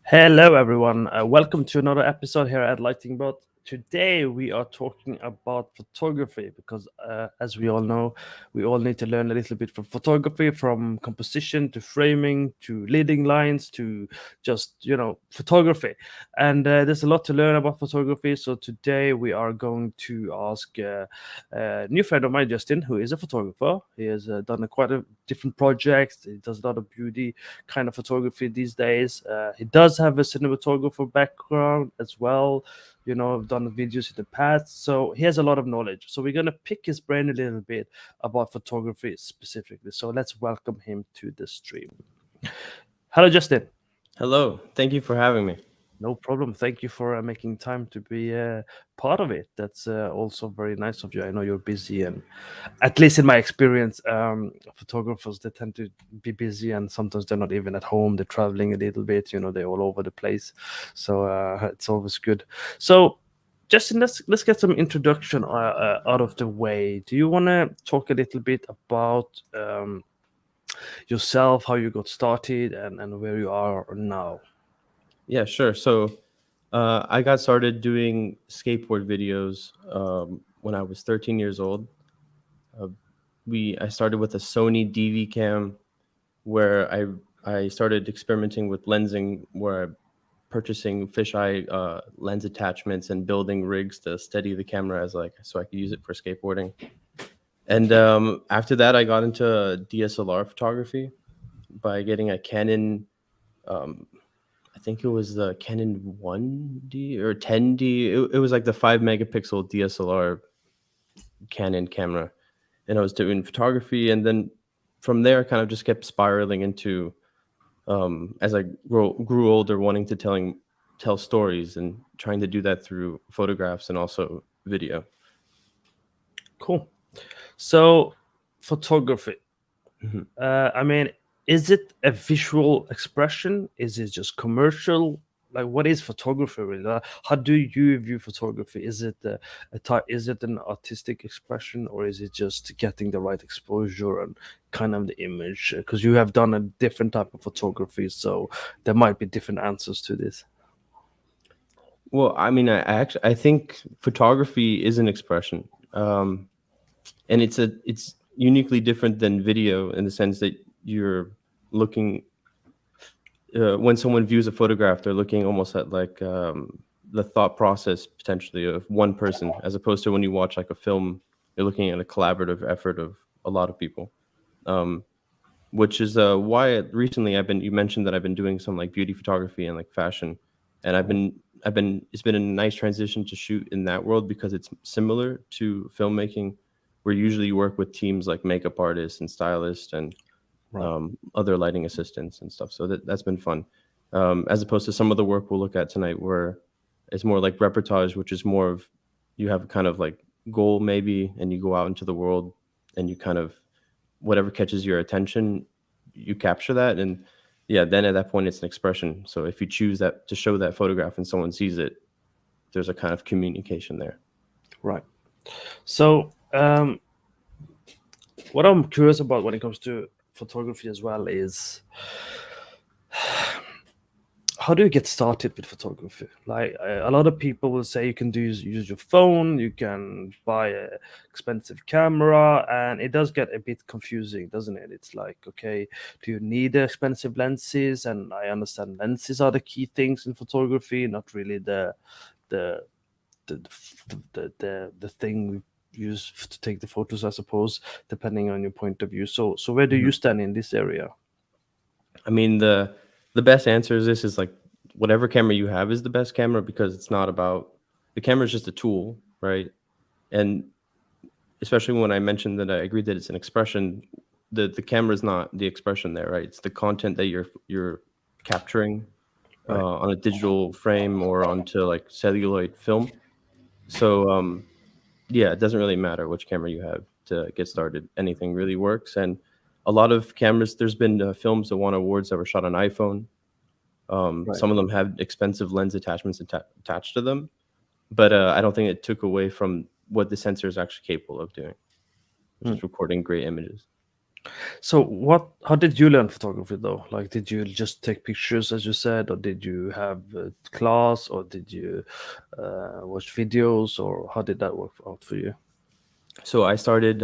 Hello, everyone. Welcome to another episode here at Lighting Bot. Today, we are talking about photography because, as we all know, we all need to learn a little bit from photography, from composition to framing to leading lines to just, photography. And there's a lot to learn about photography. So, today, we are going to ask a new friend of mine, Justin, who is a photographer. He has done quite a different projects, he does a lot of beauty kind of photography these days. He does have a cinematographer background as well. I've done videos in the past, so he has a lot of knowledge. So we're gonna pick his brain a little bit about photography specifically. So let's welcome him to the stream. Hello, Justin. Hello, thank you for having me. No problem. Thank you for making time to be part of it. That's also very nice of you. I know you're busy, and at least in my experience, photographers they tend to be busy, and sometimes they're not even at home. They're traveling a little bit. They're all over the place, so it's always good. So, Justin, let's get some introduction out of the way. Do you want to talk a little bit about yourself, how you got started, and where you are now? Yeah, sure. So, I got started doing skateboard videos when I was 13 years old. Uh, I started with a Sony DV cam, where I started experimenting with lensing, where I purchasing fisheye lens attachments and building rigs to steady the camera as like so I could use it for skateboarding. And after that, I got into DSLR photography by getting a Canon. Um, I think it was the Canon 1D or 10D. It was like the 5 megapixel DSLR Canon camera, and I was doing photography, and then from there, I kind of just kept spiraling into as I grew older, wanting to tell stories and trying to do that through photographs and also video. Cool. So, photography. Mhm. I mean, is it a visual expression? Is it just commercial? Like, what is photography really? How do you view photography? Is it is it an artistic expression, or is it just getting the right exposure and kind of the image? Because you have done a different type of photography, so there might be different answers to this. Well, I mean, I think photography is an expression. And it's uniquely different than video in the sense that you're looking when someone views a photograph, they're looking almost at like the thought process potentially of one person, as opposed to when you watch like a film, you're looking at a collaborative effort of a lot of people. um, which is why recently you mentioned that I've been doing some like beauty photography and like fashion, and it's been a nice transition to shoot in that world because it's similar to filmmaking, where usually you work with teams like makeup artists and stylists and Right. other lighting assistants and stuff. So that's been fun, as opposed to some of the work we'll look at tonight, where it's more like reportage, which is more of you have a kind of like goal maybe, and you go out into the world and you kind of whatever catches your attention, you capture that, and yeah, then at that point it's an expression. So if you choose that to show that photograph and someone sees it, there's a kind of communication there. Right. So, what I'm curious about when it comes to photography as well is how do you get started with photography? Like a lot of people will say you can use your phone, you can buy a expensive camera, and it does get a bit confusing, doesn't it? It's like, okay, do you need the expensive lenses? And I understand lenses are the key things in photography, not really the the thing we use to take the photos, I suppose, depending on your point of view. So where do you Mhm. stand in this area? I mean, the best answer is this is like whatever camera you have is the best camera, because it's not about the camera is just a tool, right? And especially when I mentioned that I agree that it's an expression, the camera is not the expression there, right? It's the content that you're capturing Right. on a digital frame or onto like celluloid film. So yeah, it doesn't really matter which camera you have to get started. Anything really works. And a lot of cameras, there's been films that won awards that were shot on iPhone. Right. Some of them have expensive lens attachments attached to them, but I don't think it took away from what the sensor is actually capable of doing, which Hmm. is recording great images. So what? How did you learn photography though? Like, did you just take pictures as you said, or did you have a class, or did you watch videos, or how did that work out for you? So I started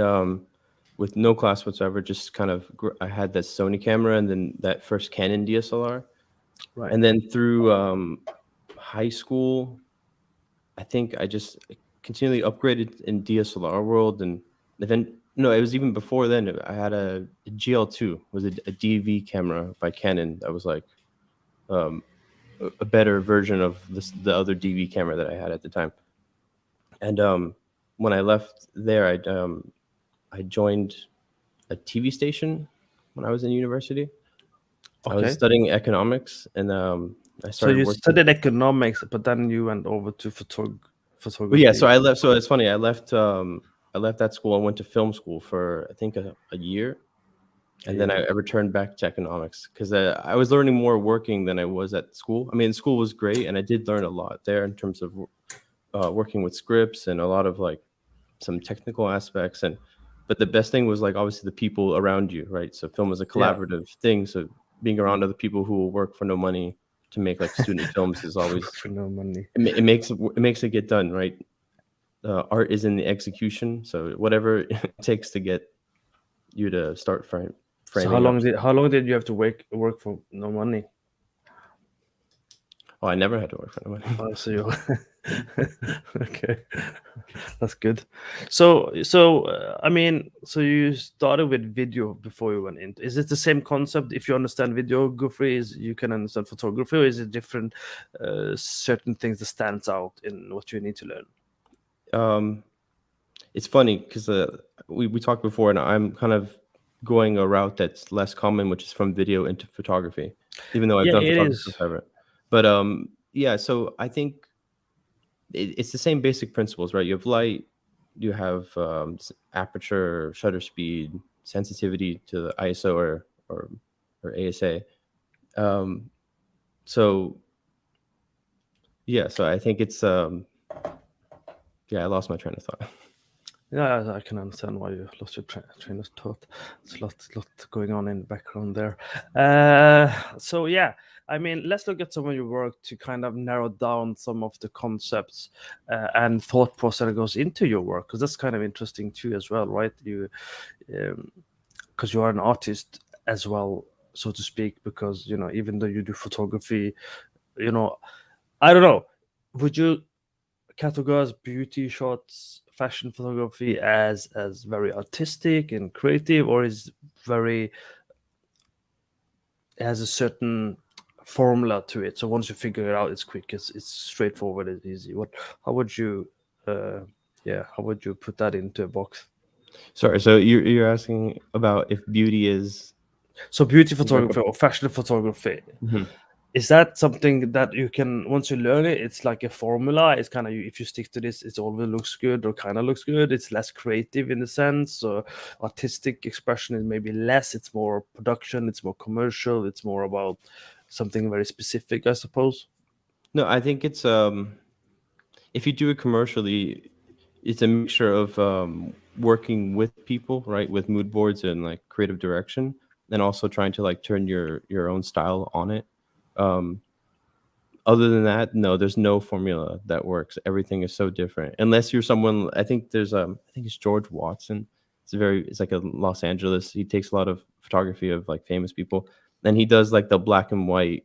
with no class whatsoever. Just kind of, I had that Sony camera and then that first Canon DSLR, Right. and then through high school, I think I just continually upgraded in DSLR world, and then no, it was even before then. I had a GL2, was a DV camera by Canon that was like um, a better version of the other DV camera that I had at the time. And when I left there, I joined a TV station when I was in university. I was Okay. studying economics, and I So started you working. studied economics, but then you went over to Well, yeah, so photography. I left. So it's funny. I left that school and went to film school for I think a year, and then Yeah. I returned back to economics because I was learning more working than I was at school. I mean, school was great, and I did learn a lot there in terms of working with scripts and a lot of like some technical aspects. And but the best thing was like obviously the people around you, right? So film is a Yeah. collaborative thing. So being around other people who will work for no money to make like student films is Work always for no money. it makes it get done, right? Art is in the execution, so whatever it takes to get you to start So framing up stuff. how long did you have to work for no money? Oh, I never had to work for no money. Oh, so you okay, that's good. So I mean, so you started with video before you went into. Is it the same concept? If you understand videography, is you can understand photography, or is it different? Certain things that stands out in what you need to learn. um it's funny because we talked before, and I'm kind of going a route that's less common, which is from video into photography, even though I've Yeah, done it photography is. forever. But yeah, so I think it's the same basic principles, right? You have light, you have aperture, shutter speed, sensitivity to the ISO or ASA. Um, so yeah, so I think it's yeah, I lost my train of thought. Yeah, I can understand why you lost your train of thought. There's lot going on in the background there. So yeah, I mean, let's look at some of your work to kind of narrow down some of the concepts and thought process that goes into your work, because that's kind of interesting too, as well, right? Because you are an artist as well, so to speak. Because even though you do photography, you know, I don't know, would you categorize beauty shots, fashion photography as very artistic and creative, or is very it has a certain formula to it? So once you figure it out, it's quick, it's straightforward, it's easy. How would you, uh, yeah, how would you put that into a box? Sorry, so you're asking about if beauty is So beauty like a. photography or fashion photography, Mhm. is that something that you can, once you learn it, it's like a formula? It's kind of, if you stick to this, it always looks good or kind of looks good. It's less creative in the sense, or artistic expression is maybe less. It's more production, it's more commercial, it's more about something very specific, I suppose. No, I think it's if you do it commercially, it's a mixture of working with people, right, with mood boards and like creative direction, and also trying to like turn your own style on it. Um, Other than that, no, there's no formula that works. Everything is so different. Unless you're someone, I think there's I think it's George Watson. It's like a Los Angeles. He takes a lot of photography of like famous people, and he does like the black and white,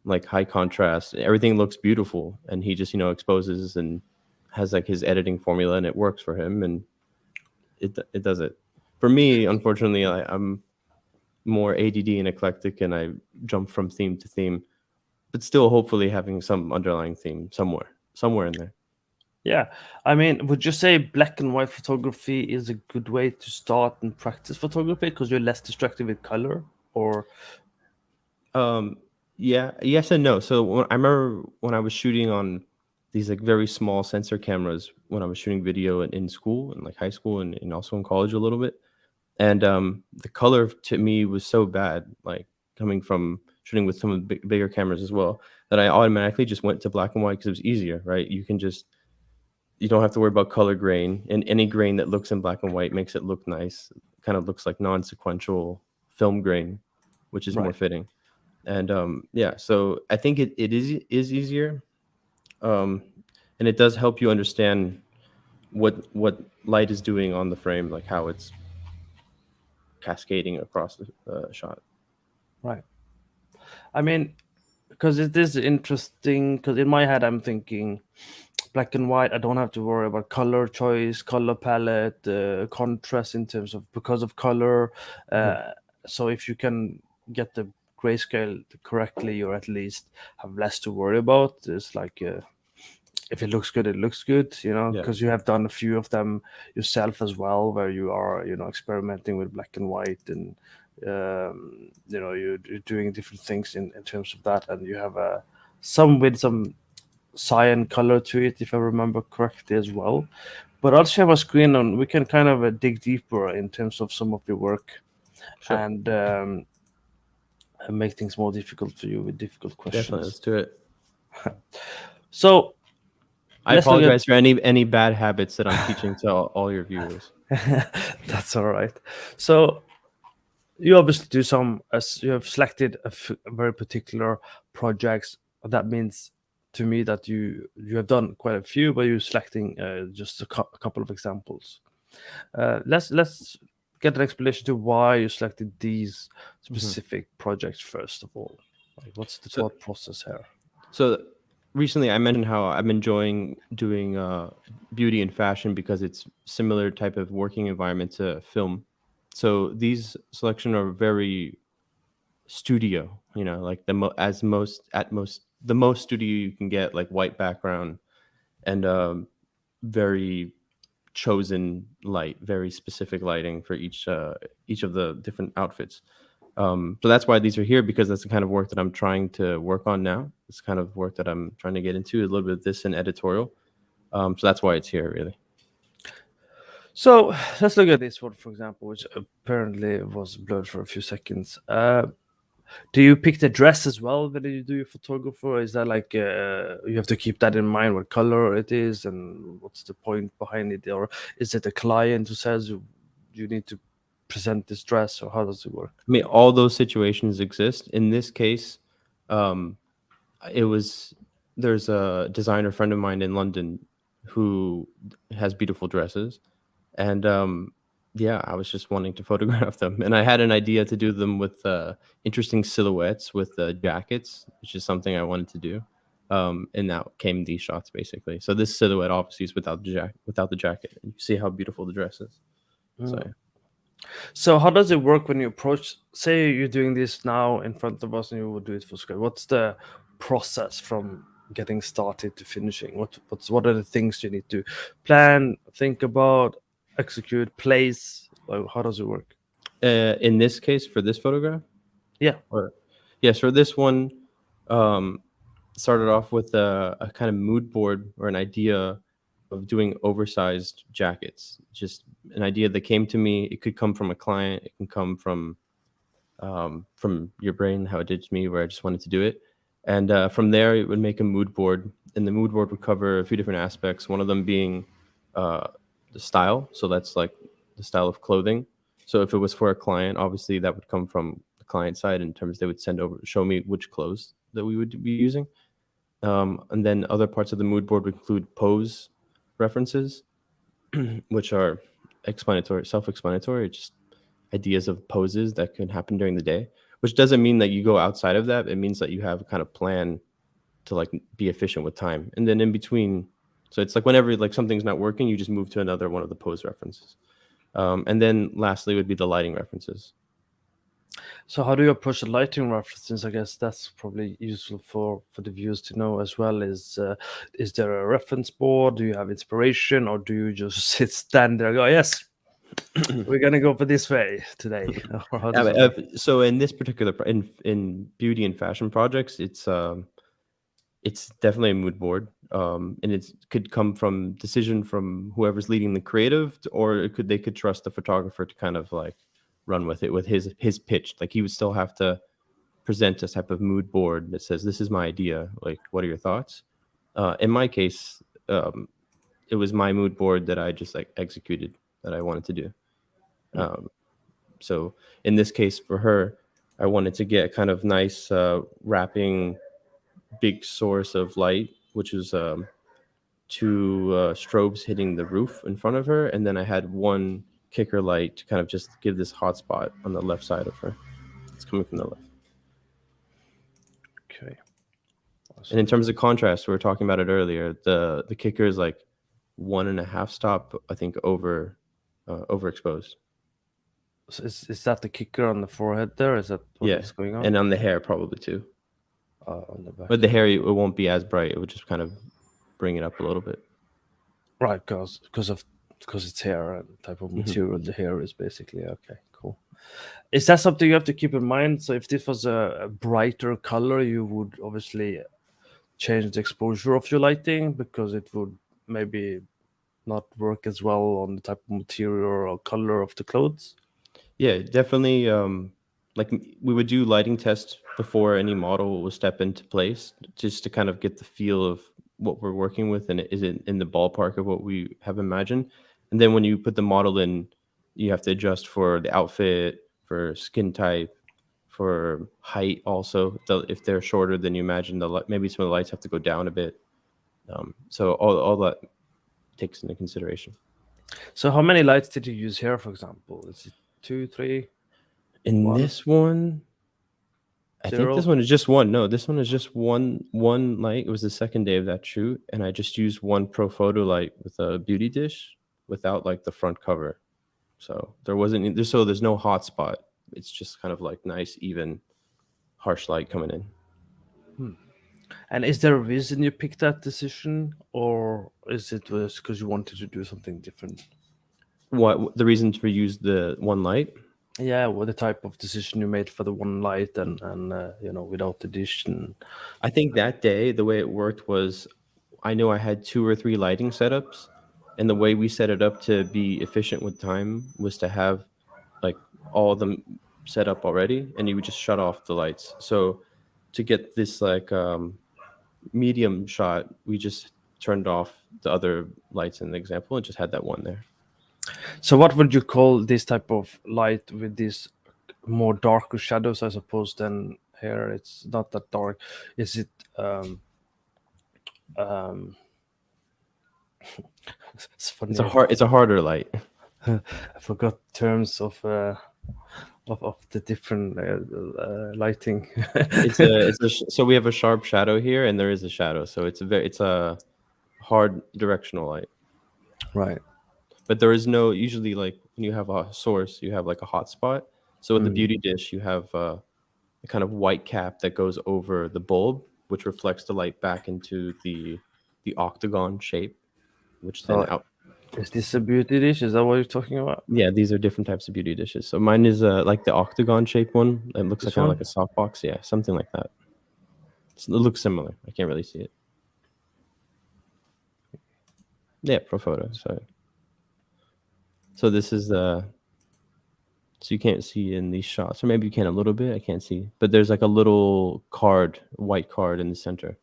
like high contrast. Everything looks beautiful, and he just exposes and has like his editing formula, and it works for him, and it does it. For me, unfortunately, I'm more ADD and eclectic, and I jump from theme to theme, but still hopefully having some underlying theme somewhere in there. Yeah, I mean, would you say black and white photography is a good way to start and practice photography because you're less distracted with color? Or Yeah, yes and no. So I remember when I was shooting on these like very small sensor cameras when I was shooting video in school and like high school and also in college a little bit. And the color to me was so bad, like coming from shooting with some of the bigger cameras as well, that I automatically just went to black and white because it was easier, right? You don't have to worry about color grain, and any grain that looks in black and white makes it look nice, kind of looks like non-sequential film grain, which is more Right. fitting. And yeah, so I think it is easier, um, and it does help you understand what light is doing on the frame, like how it's cascading across the shot. Right. I mean, because it is interesting. Because in my head, I'm thinking black and white. I don't have to worry about color choice, color palette, contrast in terms of because of color. Mhm. Uh, so if you can get the grayscale correctly, or at least have less to worry about, it's like if it looks good, it looks good. You know, Yeah, because you have done a few of them yourself as well, where you are experimenting with black and white and you're doing different things in terms of that, and you have some with some cyan color to it, if I remember correctly as well. But I'll share my screen and we can kind of dig deeper in terms of some of your work sure, and make things more difficult for you with difficult definitely. questions. Let's do it. So I let's look apologize for any bad habits that I'm teaching to all your viewers. at that's all right. So you obviously do some, as you have selected a very particular projects. That means to me that you have done quite a few, but you're selecting just a couple of examples. Let's get an explanation to why you selected these Mhm. specific projects first of all. Like, what's the So thought process here? so recently I mentioned how I'm enjoying doing beauty and fashion because it's similar type of working environment to film. So these selection are very studio, like the most studio you can get, like white background and very chosen light, very specific lighting for each of the different outfits. So that's why these are here, because that's the kind of work that I'm trying to work on now. It's the kind of work that I'm trying to get into, a little bit of this in editorial. So that's why it's here, really. So let's look at this one, for example, which apparently was blurred for a few seconds. Do you pick the dress as well when you do your photographer? Or is that like you have to keep that in mind, what color it is and what's the point behind it? Or is it a client who says you need to present this dress, or how does it work? I mean, all those situations exist. In this case, um, it was there's a designer friend of mine in London who has beautiful dresses, and yeah, I was just wanting to photograph them, and I had an idea to do them with interesting silhouettes with jackets, which is something I wanted to do. And that came these shots basically. So this silhouette obviously is without the jacket, and you see how beautiful the dress is. So Mm. So how does it work when you approach? Say you're doing this now in front of us, and you will do it for scale. What's the process from getting started to finishing? What are the things you need to plan, think about, execute, place? Like, how does it work? in this case, for this photograph, Yeah. or yes, for this one, um, started off with a kind of mood board or an idea of doing oversized jackets. Just an idea that came to me. It could come from a client. It can come from your brain, how it did to me, where I just wanted to do it. And from there, it would make a mood board, and the mood board would cover a few different aspects. One of them being uh, the style. So that's like the style of clothing. So if it was for a client, obviously that would come from the client side in terms they would send over, show me which clothes that we would be using. And then other parts of the mood board would include pose references, which are self-explanatory, just ideas of poses that can happen during the day, which doesn't mean that you go outside of that. It means that you have a kind of plan to like be efficient with time. And then in between, so it's like whenever like something's not working, you just move to another one of the pose references. And then lastly would be the lighting references. So how do you approach the lighting references? I guess that's probably useful for the viewers to know as well. Is there a reference board? Do you have inspiration, or do you just stand there and go, yes, we're gonna go for this way today? Or how does it work? So in this particular in beauty and fashion projects, it's definitely a mood board, and it could come from decision from whoever's leading the creative, or they could trust the photographer to kind of like run with it with his pitch. Like he would still have to present a type of mood board that says, "This is my idea. Like, what are your thoughts?" In my case, it was my mood board that I just like executed that I wanted to do. Mm. So in this case for her, I wanted to get a kind of nice wrapping big source of light, which is two strobes hitting the roof in front of her, and then I had one kicker light to kind of just give this hot spot on the left side of her. It's coming from the left. Okay. And in terms of contrast, we were talking about it earlier. The kicker is like 1.5 stop, I think, overexposed. So is that the kicker on the forehead there? Is that what's going on? And on the hair probably too. On the back. But the hair, it won't be as bright. It would just kind of bring it up a little bit. Right, because it's hair and type of material the hair is basically. Okay, cool. Is that something you have to keep in mind? So if this was a brighter color, you would obviously change the exposure of your lighting because it would maybe not work as well on the type of material or color of the clothes. Yeah, definitely. Like we would do lighting tests before any model will step into place, just to kind of get the feel of what we're working with and is it in the ballpark of what we have imagined. And then when you put the model in, you have to adjust for the outfit, for skin type, for height. Also, if they're shorter than you imagine, maybe some of the lights have to go down a bit. So all that takes into consideration. So how many lights did you use here, for example? Is it 2, 3? In One? this one, I think this Zero? one is just one. No, this one is just one light. It was the second day of that shoot, and I just used one pro photo light with a beauty dish without like the front cover. So there's no hot spot. It's just kind of like nice, even, harsh light coming in. And is there a reason you picked that decision, or is it was because you wanted to do something different? What the reason for use the one light? Yeah, what the type of decision you made for the one light and without the dish and I think that day the way it worked was I know I had 2 or 3 lighting setups, and the way we set it up to be efficient with time was to have like all of them set up already, and you would just shut off the lights. So to get this like medium shot, we just turned off the other lights in the example and just had that one there. So what would you call this type of light with these more darker shadows, I suppose, than here? It's not that dark. Is it it's funny. It's a harder light. I forgot terms of the different lighting. So we have a sharp shadow here, and there is a shadow. So it's a hard directional light. Right. But there is no, usually like when you have a source, you have like a hot spot. So with the beauty dish, you have a kind of white cap that goes over the bulb, which reflects the light back into the octagon shape, which So then out. is this a beauty dish? Is that what you're talking about? Yeah, these are different types of beauty dishes. So mine is like the octagon shaped one. It looks This like kind of one? like a softbox. Yeah, something like that. It looks similar. I can't really see it. Yeah, pro photo. Sorry. So this is the. So you can't see in these shots, or maybe you can a little bit. I can't see, but there's like a little white card in the center.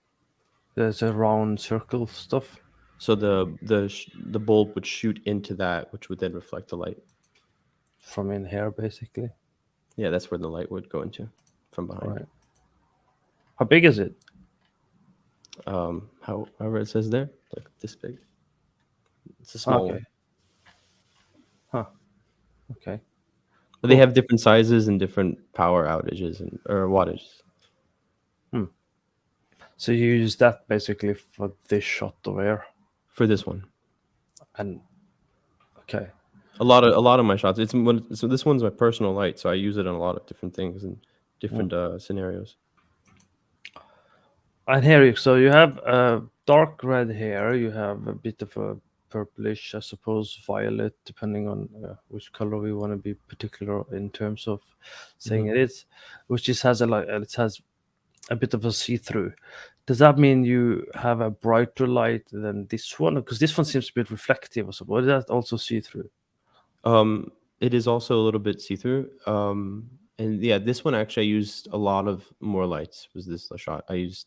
There's a round circle stuff. So the bulb would shoot into that, which would then reflect the light. From in here, basically. Yeah, that's where the light would go into from behind. Right. How big is it? However it says there, like this big. It's a small one. Huh. Okay. But they have different sizes and different power outages or wattages. So you use that basically for this shot over here. For this one. And okay. A lot of my shots. So this one's my personal light, so I use it on a lot of different things and different scenarios. And here, so you have dark red hair. You have a bit of a purplish, I suppose, violet, depending on which color we want to be particular in terms of saying it is, which just has it has a bit of a see-through. Does that mean you have a brighter light than this one? Because this one seems a bit reflective or something. Or is that also see-through? It is also a little bit see-through. And yeah, this one actually I used a lot of more lights. Was this the shot? I used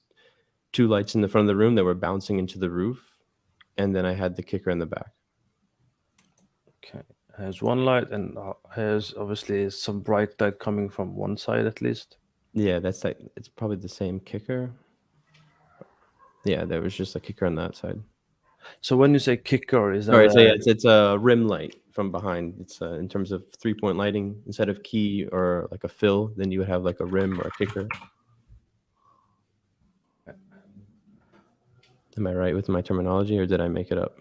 2 lights in the front of the room that were bouncing into the roof, and then I had the kicker in the back. Okay. Here's one light, and here's obviously some bright light coming from one side at least. Yeah, that's like it's probably the same kicker. Yeah, there was just a kicker on that side. So when you say kicker, is that Sorry, so yeah, it's a rim light from behind. It's in terms of 3-point lighting, instead of key or like a fill, then you would have like a rim or a kicker. Am I right with my terminology, or did I make it up?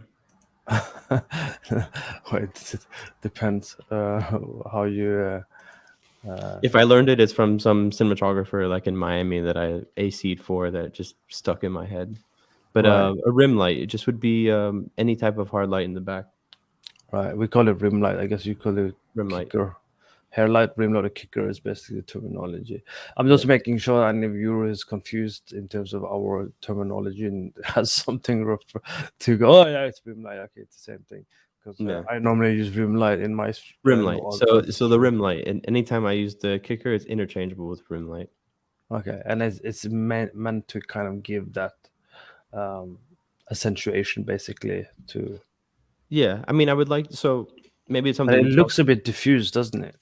Wait, it depends how you. If I learned it, it's from some cinematographer like in Miami that I AC'd for that just stuck in my head. But Right, a rim light, it just would be any type of hard light in the back. right. We call it rim light. I guess you call it Rim light. kicker. Hair light, rim light, or kicker is basically the terminology. I'm Yeah. just making sure any viewer is confused in terms of our terminology and has something rough to go. Oh yeah, it's rim light. Okay, it's the same thing. Because Yeah. I normally use rim light in my Rim light. So but the rim light, and anytime I use the kicker, it's interchangeable with rim light. okay, and it's meant to kind of give that um, accentuation basically to. Yeah, I mean, I would like so maybe it's And something it we talk. looks a bit diffused, doesn't it?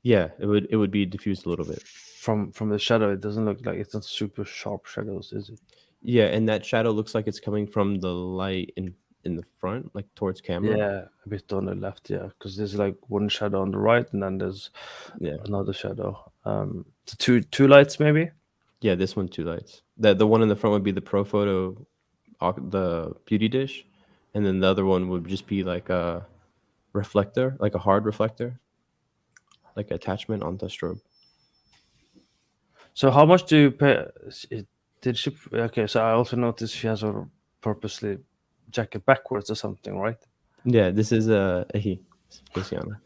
Yeah, it would be diffused a little bit. From the shadow, it doesn't look like it's not super sharp shadows, is it? Yeah, and that shadow looks like it's coming from the light in the front, like towards camera. Yeah, a bit on the left, yeah, because there's like one shadow on the right, and then there's Yeah, another shadow. The two lights maybe. yeah. This one, two lights. The one in the front would be the Pro Photo, the beauty dish, and then the other one would just be like a reflector, like a hard reflector, like attachment on the strobe. So how much do you pay? Did she? Okay, so I also noticed she has her purposely jacket backwards or something, right? Yeah, this is a he, Luciano.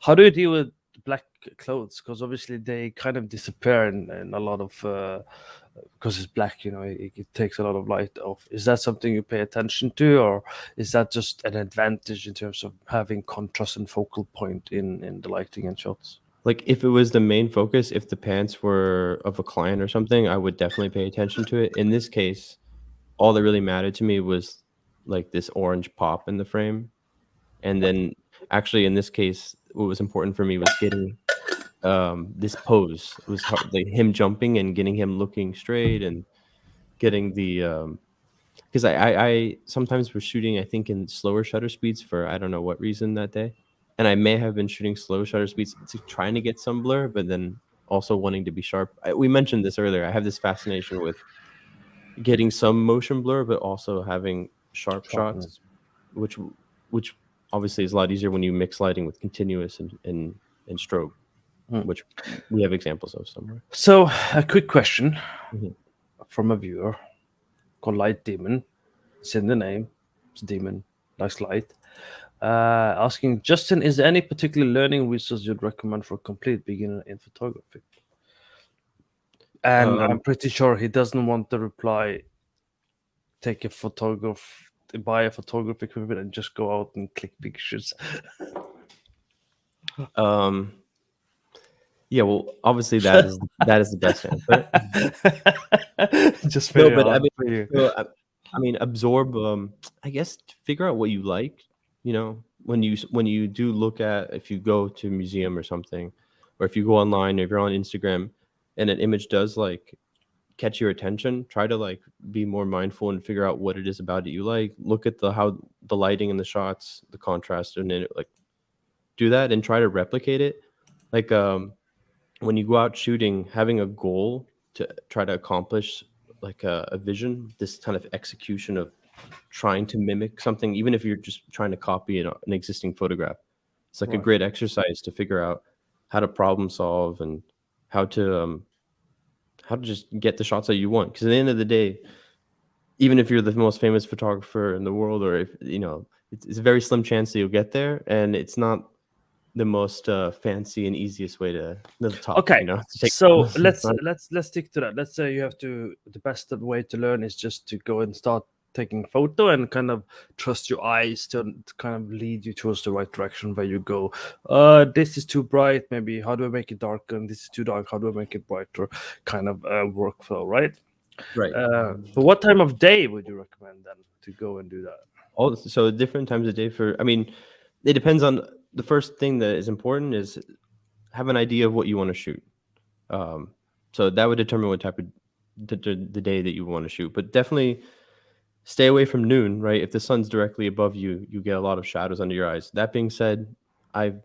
How do you deal with black clothes? Because obviously they kind of disappear in a lot of because it's black. You know, it takes a lot of light off. Is that something you pay attention to, or is that just an advantage in terms of having contrast and focal point in the lighting and shots? Like if it was the main focus, if the pants were of a client or something, I would definitely pay attention to it. In this case, all that really mattered to me was like this orange pop in the frame. And then actually in this case, what was important for me was getting this pose. It was hard, like him jumping and getting him looking straight and getting the because I sometimes was shooting I think in slower shutter speeds for I don't know what reason that day. And I may have been shooting slow shutter speeds to trying to get some blur, but then also wanting to be sharp. We mentioned this earlier. I have this fascination with getting some motion blur, but also having sharp Sharpening. shots, which which obviously is a lot easier when you mix lighting with continuous and strobe, Mm. which we have examples of somewhere. So a quick question Mhm. from a viewer called Light Demon. It's in the name. It's a demon, likes light. Asking Justin, is there any particular learning resource you'd recommend for a complete beginner in photography? And I'm Um, pretty sure he doesn't want the reply. Take a photograph, buy a photography equipment, and just go out and click pictures. um, yeah, well, obviously that is the best answer. Just No, very but I hard mean, for you. so, I mean, absorb. I guess figure out what you like. You know, when you do look at if you go to a museum or something, or if you go online, or if you're on Instagram, and an image does like catch your attention, try to like be more mindful and figure out what it is about it you like. Look at the how the lighting and the shots, the contrast, and then like do that and try to replicate it. Like when you go out shooting, having a goal to try to accomplish like a vision, this kind of execution of trying to mimic something, even if you're just trying to copy an existing photograph. It's like a Right. great exercise to figure out how to problem solve and how to just get the shots that you want. Because at the end of the day, even if you're the most famous photographer in the world, or if you know, it's a very slim chance that you'll get there, and it's not the most fancy and easiest way to the top. Okay. You know, to take So photos. It's let's not- let's let's stick to that. Let's say you have to. The best way to learn is just to go and start taking photo and kind of trust your eyes to kind of lead you towards the right direction where you go. This is too bright. Maybe how do I make it darker? And this is too dark. How do I make it brighter? Kind of workflow, right? right. But what time of day would you recommend then to go and do that? all so different times of day for. I mean, it depends on the first thing that is important is have an idea of what you want to shoot. Um, so that would determine what type of the day that you want to shoot. But definitely stay away from noon, right? If the sun's directly above you, you get a lot of shadows under your eyes. That being said, I've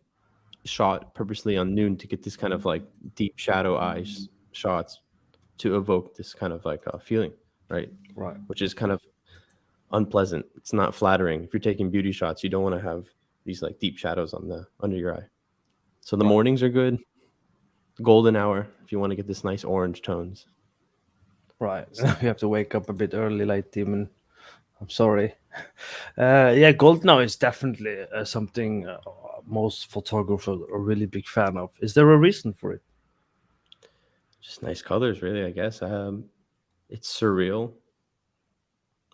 shot purposely on noon to get this kind of like deep shadow eyes shots to evoke this kind of like feeling, right? Right. Which is kind of unpleasant. It's not flattering. If you're taking beauty shots, you don't want to have these like deep shadows on the under your eye. So the Right. mornings are good. Golden hour if you want to get this nice orange tones. Right. So, You have to wake up a bit early, light demon. I'm sorry. Yeah, gold now is definitely something most photographers are really big fan of. Is there a reason for it? just nice colors, really. I guess. It's surreal.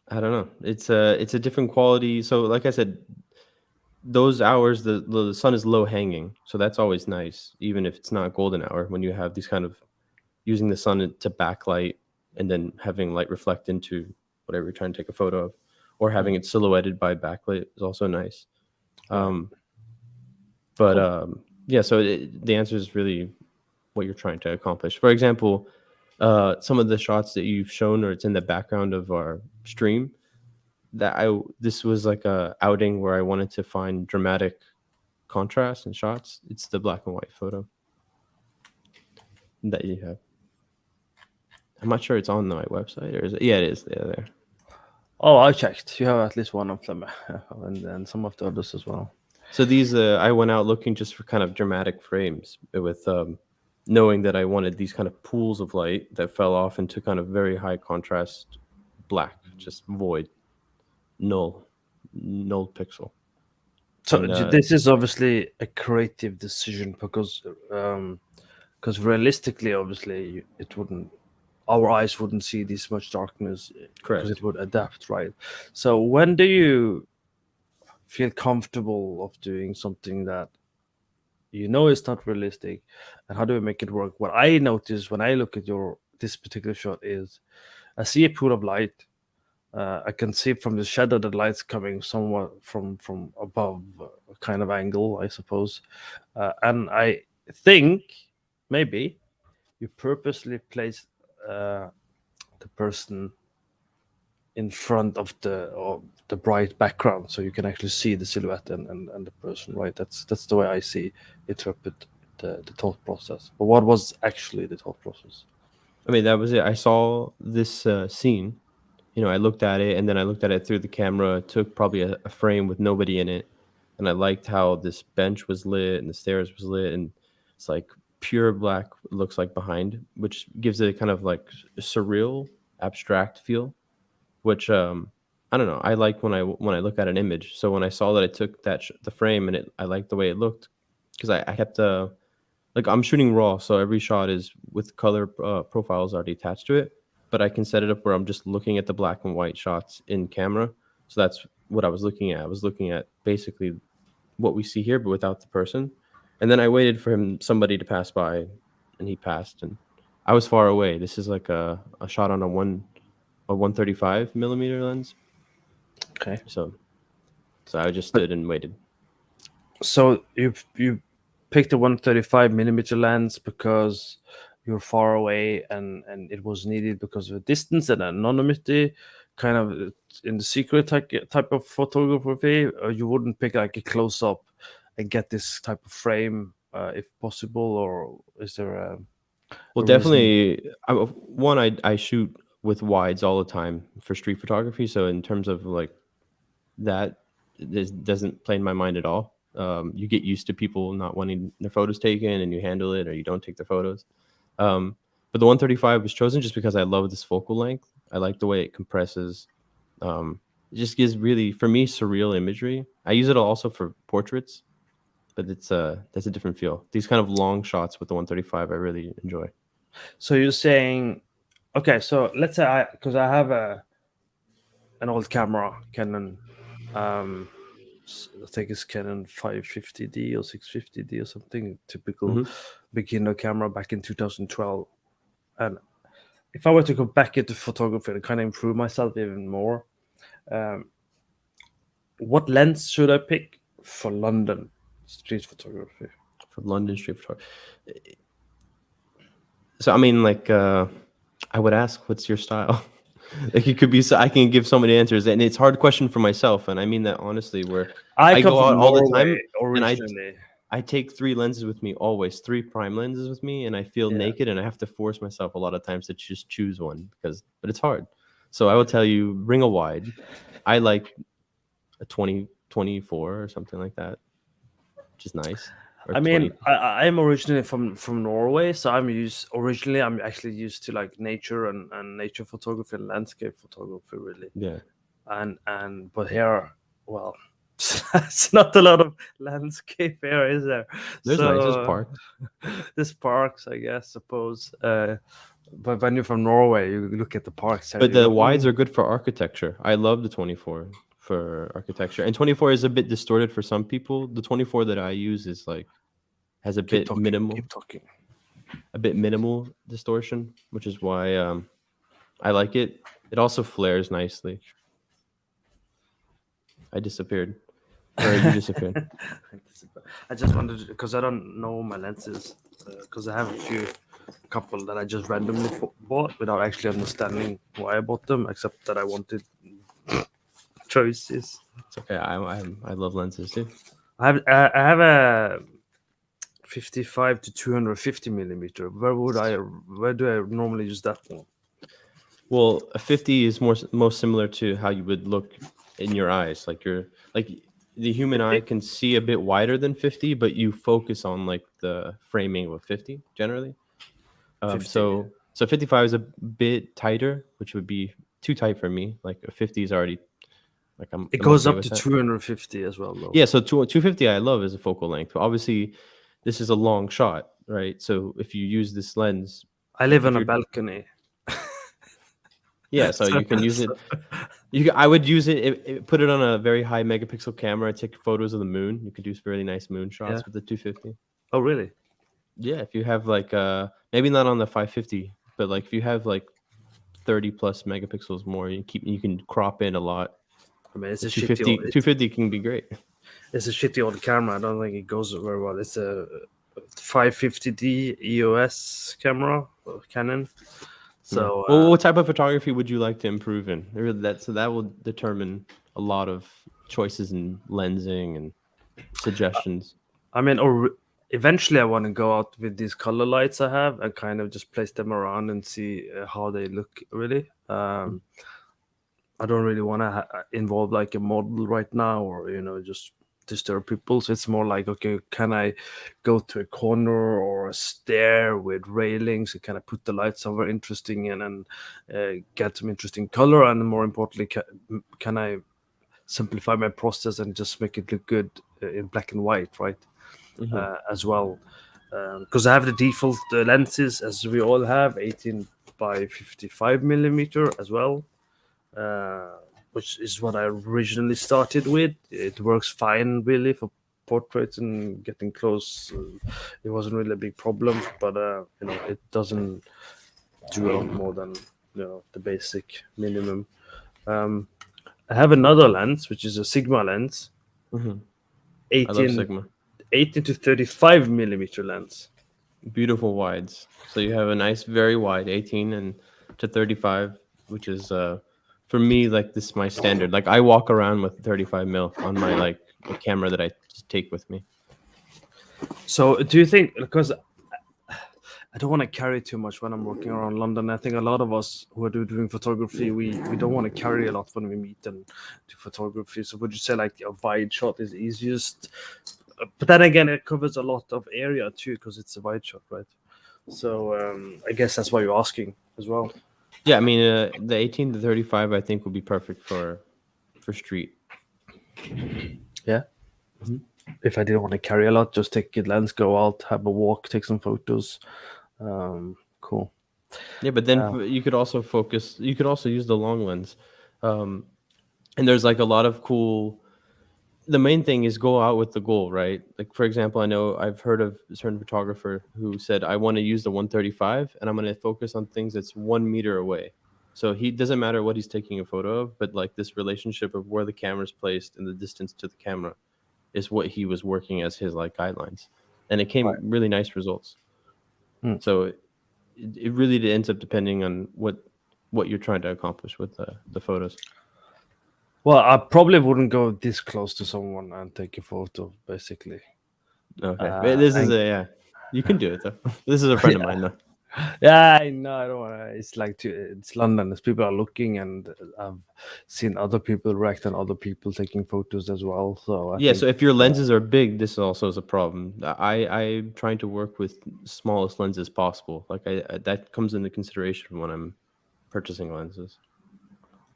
I don't know. It's a different quality. So, like I said, those hours the sun is low hanging, so that's always nice, even if it's not golden hour. When you have these kind of using the sun to backlight and then having light reflect into whatever you're trying to take a photo of, or having it silhouetted by backlight is also nice. Right. Um, but Cool. yeah, so the answer is really what you're trying to accomplish. For example, some of the shots that you've shown, or it's in the background of our stream, that I this was like a outing where I wanted to find dramatic contrast in shots. It's the black and white photo that you have. I'm not sure it's on my website, or is it? Yeah, it is. Yeah, there. Oh, I checked. You have at least one of them, and some of the others as well. So these, I went out looking just for kind of dramatic frames with knowing that I wanted these kind of pools of light that fell off into kind of very high contrast black, just void, null, null pixel. So And this is obviously a creative decision because realistically, obviously, it wouldn't. Our eyes wouldn't see this much darkness because correct. it would adapt, right? So when do you feel comfortable of doing something that you know is not realistic, and how do we make it work? What I notice when I look at your this particular shot is I see a pool of light. I can see from the shadow that light's coming somewhat from above a kind of angle, I suppose. And I think maybe you purposely place the person in front of the bright background so you can actually see the silhouette and the person, right? That's the way I see interpret the thought process. But what was actually the thought process? I mean, that was it. I saw this scene. You know, I looked at it, and then I looked at it through the camera. Took probably a frame with nobody in it, and I liked how this bench was lit and the stairs was lit, and it's like pure black. Looks like behind, which gives it a kind of like surreal, abstract feel. Which I don't know. I like when I look at an image. So when I saw that I took the frame and I liked the way it looked because I kept like I'm shooting raw, so every shot is with color profiles already attached to it. But I can set it up where I'm just looking at the black and white shots in camera. So that's what I was looking at. I was looking at basically what we see here, but without the person. And then I waited for somebody to pass by, and he passed, and I was far away. This is like a shot on a 135 millimeter lens. Okay. So I just But stood and waited. so you picked a 135 millimeter lens because you're far away and it was needed because of a distance and anonymity, kind of in the secret type of photography, or you wouldn't pick like a close up and get this type of frame if possible, or is there Well, a reason? definitely. One, I shoot with wides all the time for street photography. So in terms of like that, this doesn't play in my mind at all. You get used to people not wanting their photos taken, and you handle it, or you don't take their photos. Um, but the 135 was chosen just because I love this focal length. I like the way it compresses. It just gives really, for me, surreal imagery. I use it also for portraits, but that's a different feel. These kind of long shots with the 135, I really enjoy. So you're saying, okay, so let's say because I have an old camera, Canon, um, I think it's Canon 550D or 650D or something, typical Hmm. beginner camera back in 2012. And if I were to go back into photography and kind of improve myself even more, um, What lens should I pick for London street photography? For London street photography. So I mean, like, I would ask, "What's your style?" Like, it could be. So I can give so many answers, and it's a hard question for myself, and I mean that honestly. Where I I come go out from all the Norway time, and originally. I take 3 lenses with me always, 3 prime lenses with me, and I feel Yeah. naked, and I have to force myself a lot of times to just choose one but it's hard. So I will tell you, bring a wide. I like a 20-24 or something like that, which is nice, or I mean, 20. I'm originally from Norway, so I'm actually used to like nature and nature photography and landscape photography really. Yeah, And but here, well, it's not a lot of landscape here, is there? there's nice. There's So parks. this parks, I guess, suppose. But when you're from Norway, you look at the parks here, But you the go, wides are good for architecture. I love the 24 for architecture. And 24 is a bit distorted for some people. The 24 that I use is like has keep talking, keep talking. a bit minimal distortion, which is why I like it. It also flares nicely. I disappeared. Or you disappeared. I just wanted because I don't know my lenses because I have a few couple that I just randomly bought without actually understanding why I bought them, except that I wanted choices. It's okay. I love lenses too. I have a 55 to 250 millimeter. Where do I normally use that one? Well, a 50 is most similar to how you would look in your eyes. Like the human eye 50? can see a bit wider than 50, but you focus on like the framing of a 50 generally. 50. So 55 is a bit tighter, which would be too tight for me. Like a 50 is already like It I'm goes okay up with to that. 250 as well, though. Yeah, so 250 I love as a focal length. But obviously this is a long shot, right? So if you use this lens, I live if on a you're balcony. yeah, so So, you can use so- it. I would use put it on a very high megapixel camera, take photos of the moon. You could do really nice moon yeah. shots with the 250. Oh, really? Yeah, if you have like maybe not on the 550, but like if you have like 30 plus megapixels more, you can crop in a lot. I mean, it's The a shitty old. 250 can be great. It's a shitty old camera. I don't think it goes very well. It's a 550D EOS camera, Canon. Yeah. So Well, what type of photography would you like to improve in? That will determine a lot of choices in lensing and suggestions. I mean, eventually I want to go out with these color lights I have and kind of just place them around and see how they look. Really, I don't really want to involve like a model right now, or just disturb people. So it's more like, okay, can I go to a corner or a stair with railings and kind of put the light somewhere interesting in and get some interesting color, and more importantly, can I simplify my process and just make it look good in black and white, right? Hmm. As well, because I have the default lenses as we all have, 18 by 55 millimeter as well, uh, which is what I originally started with. It works fine, really, for portraits and getting close. It wasn't really a big problem, but it doesn't do a lot more than the basic minimum. Um, I have another lens, which is a Sigma lens, Hmm. I love 18, Sigma. 18 to 35 millimeter lens. Beautiful wides. So you have a nice, very wide 18 and to 35, which is for me like this is my standard. Like I walk around with 35 mil on my like a camera that I just take with me. So, do you think, because I don't want to carry too much when I'm working around London. I think a lot of us who are doing photography, we don't want to carry a lot when we meet and do photography. So would you say like a wide shot is easiest? But then again, it covers a lot of area too because it's a wide shot, right? So I guess that's why you're asking as well. Yeah, I mean the 18 to 35 I think would be perfect for street. Yeah. Mhm. If I didn't want to carry a lot, just take a lens, go out, have a walk, take some photos. Cool. Yeah, but then you could also focus. You could also use the long lens, um, and there's like a lot of cool. The main thing is go out with the goal, right? Like for example, I know I've heard of a certain photographer who said, "I want to use the 135, and I'm going to focus on things that's 1 meter away." So he doesn't matter what he's taking a photo of, but like this relationship of where the camera's placed and the distance to the camera is what he was working as his like guidelines, and it came Right. really nice results. Hmm. So it really ends up depending on what you're trying to accomplish with the photos. Well, I probably wouldn't go this close to someone and take a photo, basically. Okay, but this is And a yeah, you can do it though. This is a friend of mine though. yeah, I know. I don't wanna, it's like it's London. As people are looking, and I've seen other people react and other people taking photos as well. So I Yeah, think, so if your lenses are big, this also is a problem. I'm trying to work with smallest lenses possible. Like I that comes into consideration when I'm purchasing lenses.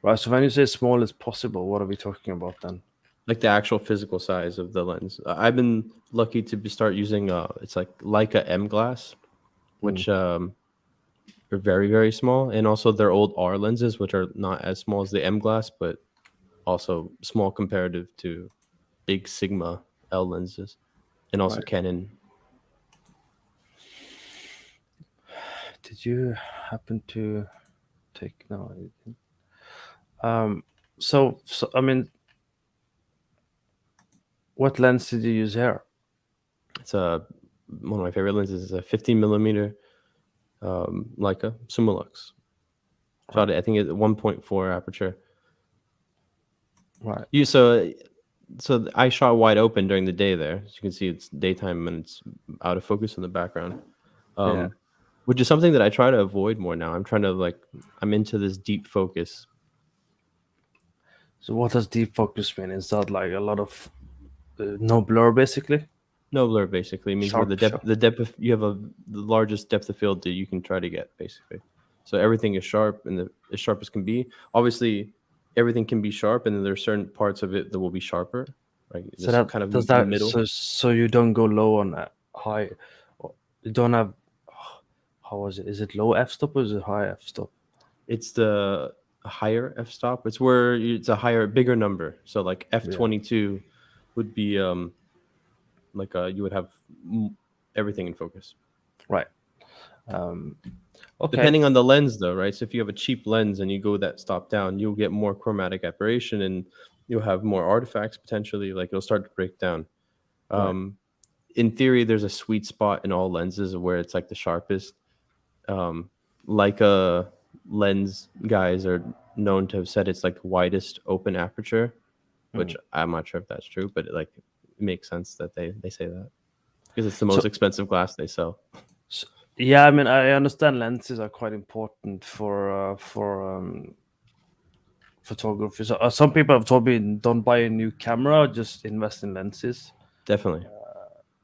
right. So when you say small as possible, what are we talking about then? Like the actual physical size of the lens. I've been lucky to start using it's like Leica M glass, Hmm. which are very very small, and also their old R lenses, which are not as small as the M glass, but also small comparative to big Sigma L lenses, and also Right. Canon. Did you happen to take no? Um. So I mean, what lens did you use here? It's a one of my favorite lenses is a 15 millimeter Leica Summilux. Right. Shot it, I think, at 1.4 aperture. Right. You so I shot wide open during the day there. As you can see, it's daytime and it's out of focus in the background, Yeah. um, which is something that I try to avoid more now. I'm trying to like I'm into this deep focus. So what does deep focus mean? Is that like a lot of no blur, basically? No blur basically means where Sharp, sharp. the depth of you have the largest depth of field that you can try to get basically. So everything is sharp and as sharp as can be. Obviously, everything can be sharp, and then there are certain parts of it that will be sharper. Right, So this that kind of does the that middle. so you don't go low on high. You don't have, how was it? Is it low f stop or is it high f stop? It's the higher f stop. It's where it's a higher, bigger number. So like Yeah. f22 would be like you would have everything in focus. Right. Um. Okay. Depending on the lens, though, right? So if you have a cheap lens and you go that stop down, you'll get more chromatic aberration and you'll have more artifacts potentially. Like it'll start to break down. Right. Um, in theory, there's a sweet spot in all lenses where it's like the sharpest. Um, Leica lens guys are known to have said it's like widest open aperture, which Mm. I'm not sure if that's true, but it makes sense that they say that because it's the So, most expensive glass they sell. so yeah, I mean, I understand lenses are quite important for photography. So some people have told me don't buy a new camera, just invest in lenses. Definitely.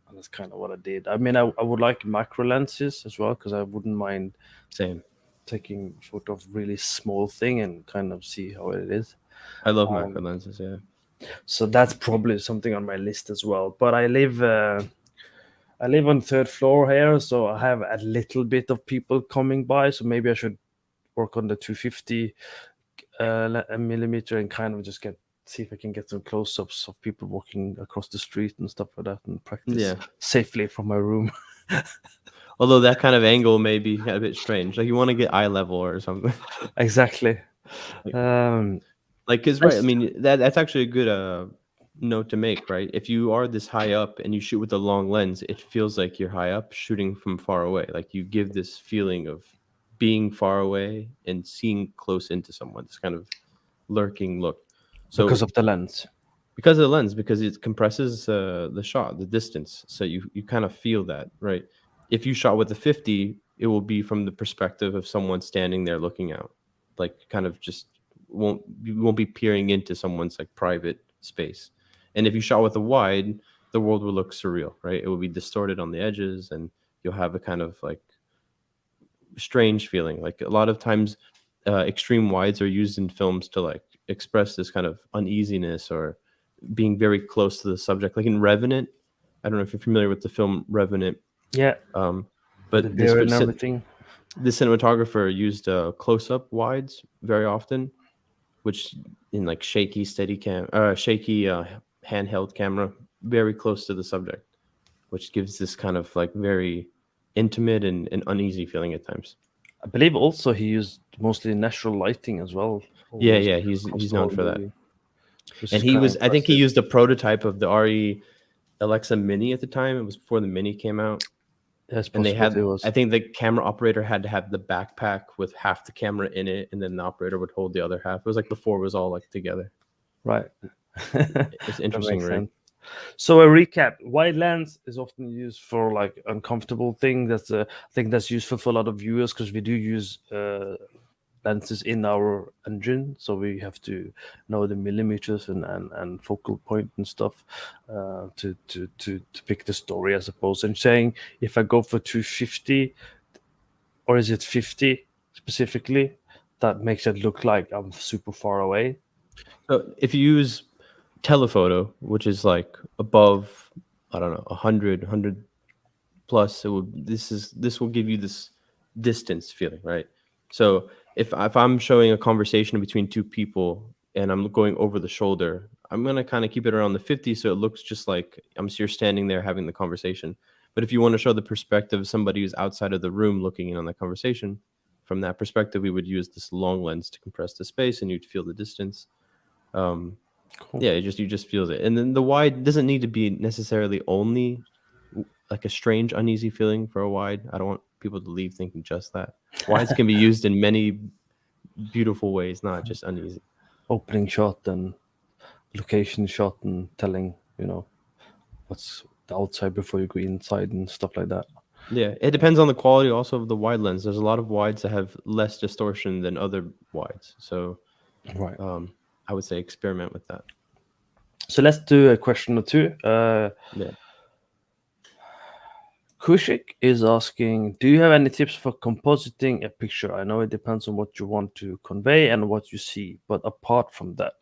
And that's kind of what I did. I mean, I would like macro lenses as well because I wouldn't mind Same. taking photo of really small thing and kind of see how it is. I love macro Um, lenses. Yeah. so that's probably something on my list as well. But I live on third floor here, so I have a little bit of people coming by. So maybe I should work on the 250 millimeter and kind of just see if I can get some close-ups of people walking across the street and stuff like that, and practice Yeah. safely from my room. Although that kind of angle may be a bit strange. Like you want to get eye level or something. Exactly. like, Um, because I right. I s- mean that's actually a good note to make. Right. If you are this high up and you shoot with a long lens, it feels like you're high up shooting from far away. Like you give this feeling of being far away and seeing close into someone. This kind of lurking look. because So of the lens. because of the lens, because it compresses the shot, the distance, so you kind of feel that, right? If you shot with a 50, it will be from the perspective of someone standing there looking out, like kind of just won't you won't be peering into someone's like private space. And if you shot with a wide, the world will look surreal, right? It will be distorted on the edges, and you'll have a kind of like strange feeling. Like a lot of times, extreme wides are used in films to like express this kind of uneasiness or being very close to the subject. Like in Revenant, I don't know if you're familiar with the film Revenant, Yeah, um, with the but beer and everything. the cinematographer used close-up wides very often, which in like shaky steady shaky handheld camera, very close to the subject, which gives this kind of like very intimate and uneasy feeling at times. I believe also he used mostly natural lighting as well, Yeah, almost yeah, across he's the known whole for that. movie, which is And he kind of was, I think he impressive. used a prototype of the RE Alexa Mini at the time. It was before the Mini came out. Yeah, it's And they possible had, it I was think the camera operator had to have the backpack with half the camera in it, and then the operator would hold the other half. It was like before it was all like together. right. It's an That interesting makes rig. sense. So a recap: wide lens is often used for like uncomfortable thing. I think that's useful for a lot of viewers because we do use lenses in our engine, so we have to know the millimeters and focal point and stuff to pick the story, I suppose. And saying if I go for 250 or is it 50 specifically, that makes it look like I'm super far away. So if you use telephoto, which is like above, I don't know, 100 plus, it will, this will give you this distance feeling, right? So if I'm showing a conversation between two people and I'm going over the shoulder, I'm gonna kind of keep it around the 50, so it looks just like you're standing there having the conversation. But if you want to show the perspective of somebody who's outside of the room looking in on that conversation, from that perspective, we would use this long lens to compress the space, and you'd feel the distance. um Cool. yeah, you just feels it. And then the wide doesn't need to be necessarily only like a strange uneasy feeling for a wide. I don't want people to leave thinking just that. Wides can be used in many beautiful ways, not just uneasy. Opening shot and location shot and telling, what's the outside before you go inside and stuff like that. Yeah, it depends on the quality also of the wide lens. There's a lot of wides that have less distortion than other wides, so Right. um I would say experiment with that. So let's do a question or two. Yeah. Kushik is asking, do you have any tips for compositing a picture? I know it depends on what you want to convey and what you see, but apart from that.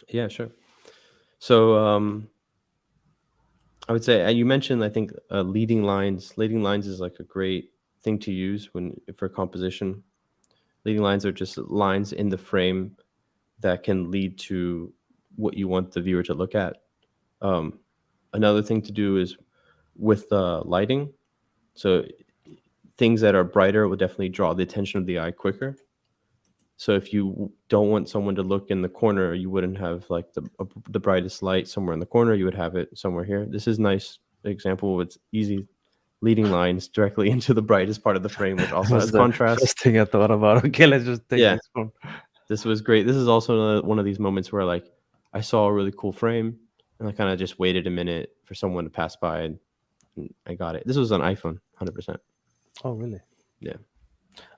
Yeah, sure. So I would say, you mentioned, I think, leading lines. Leading lines is like a great thing to use when for composition. Leading lines are just lines in the frame that can lead to what you want the viewer to look at. Um, Another thing to do is with lighting. So things that are brighter will definitely draw the attention of the eye quicker. So if you don't want someone to look in the corner, you wouldn't have like the brightest light somewhere in the corner. You would have it somewhere here. This is nice example with easy leading lines directly into the brightest part of the frame, which That also was has the contrast. first thing I thought about. Okay, let's just take Yeah, this one. this was great. This is also one of these moments where like I saw a really cool frame and I kind of just waited a minute for someone to pass by, and I got it. This was an iPhone, 100%. Oh, really? Yeah,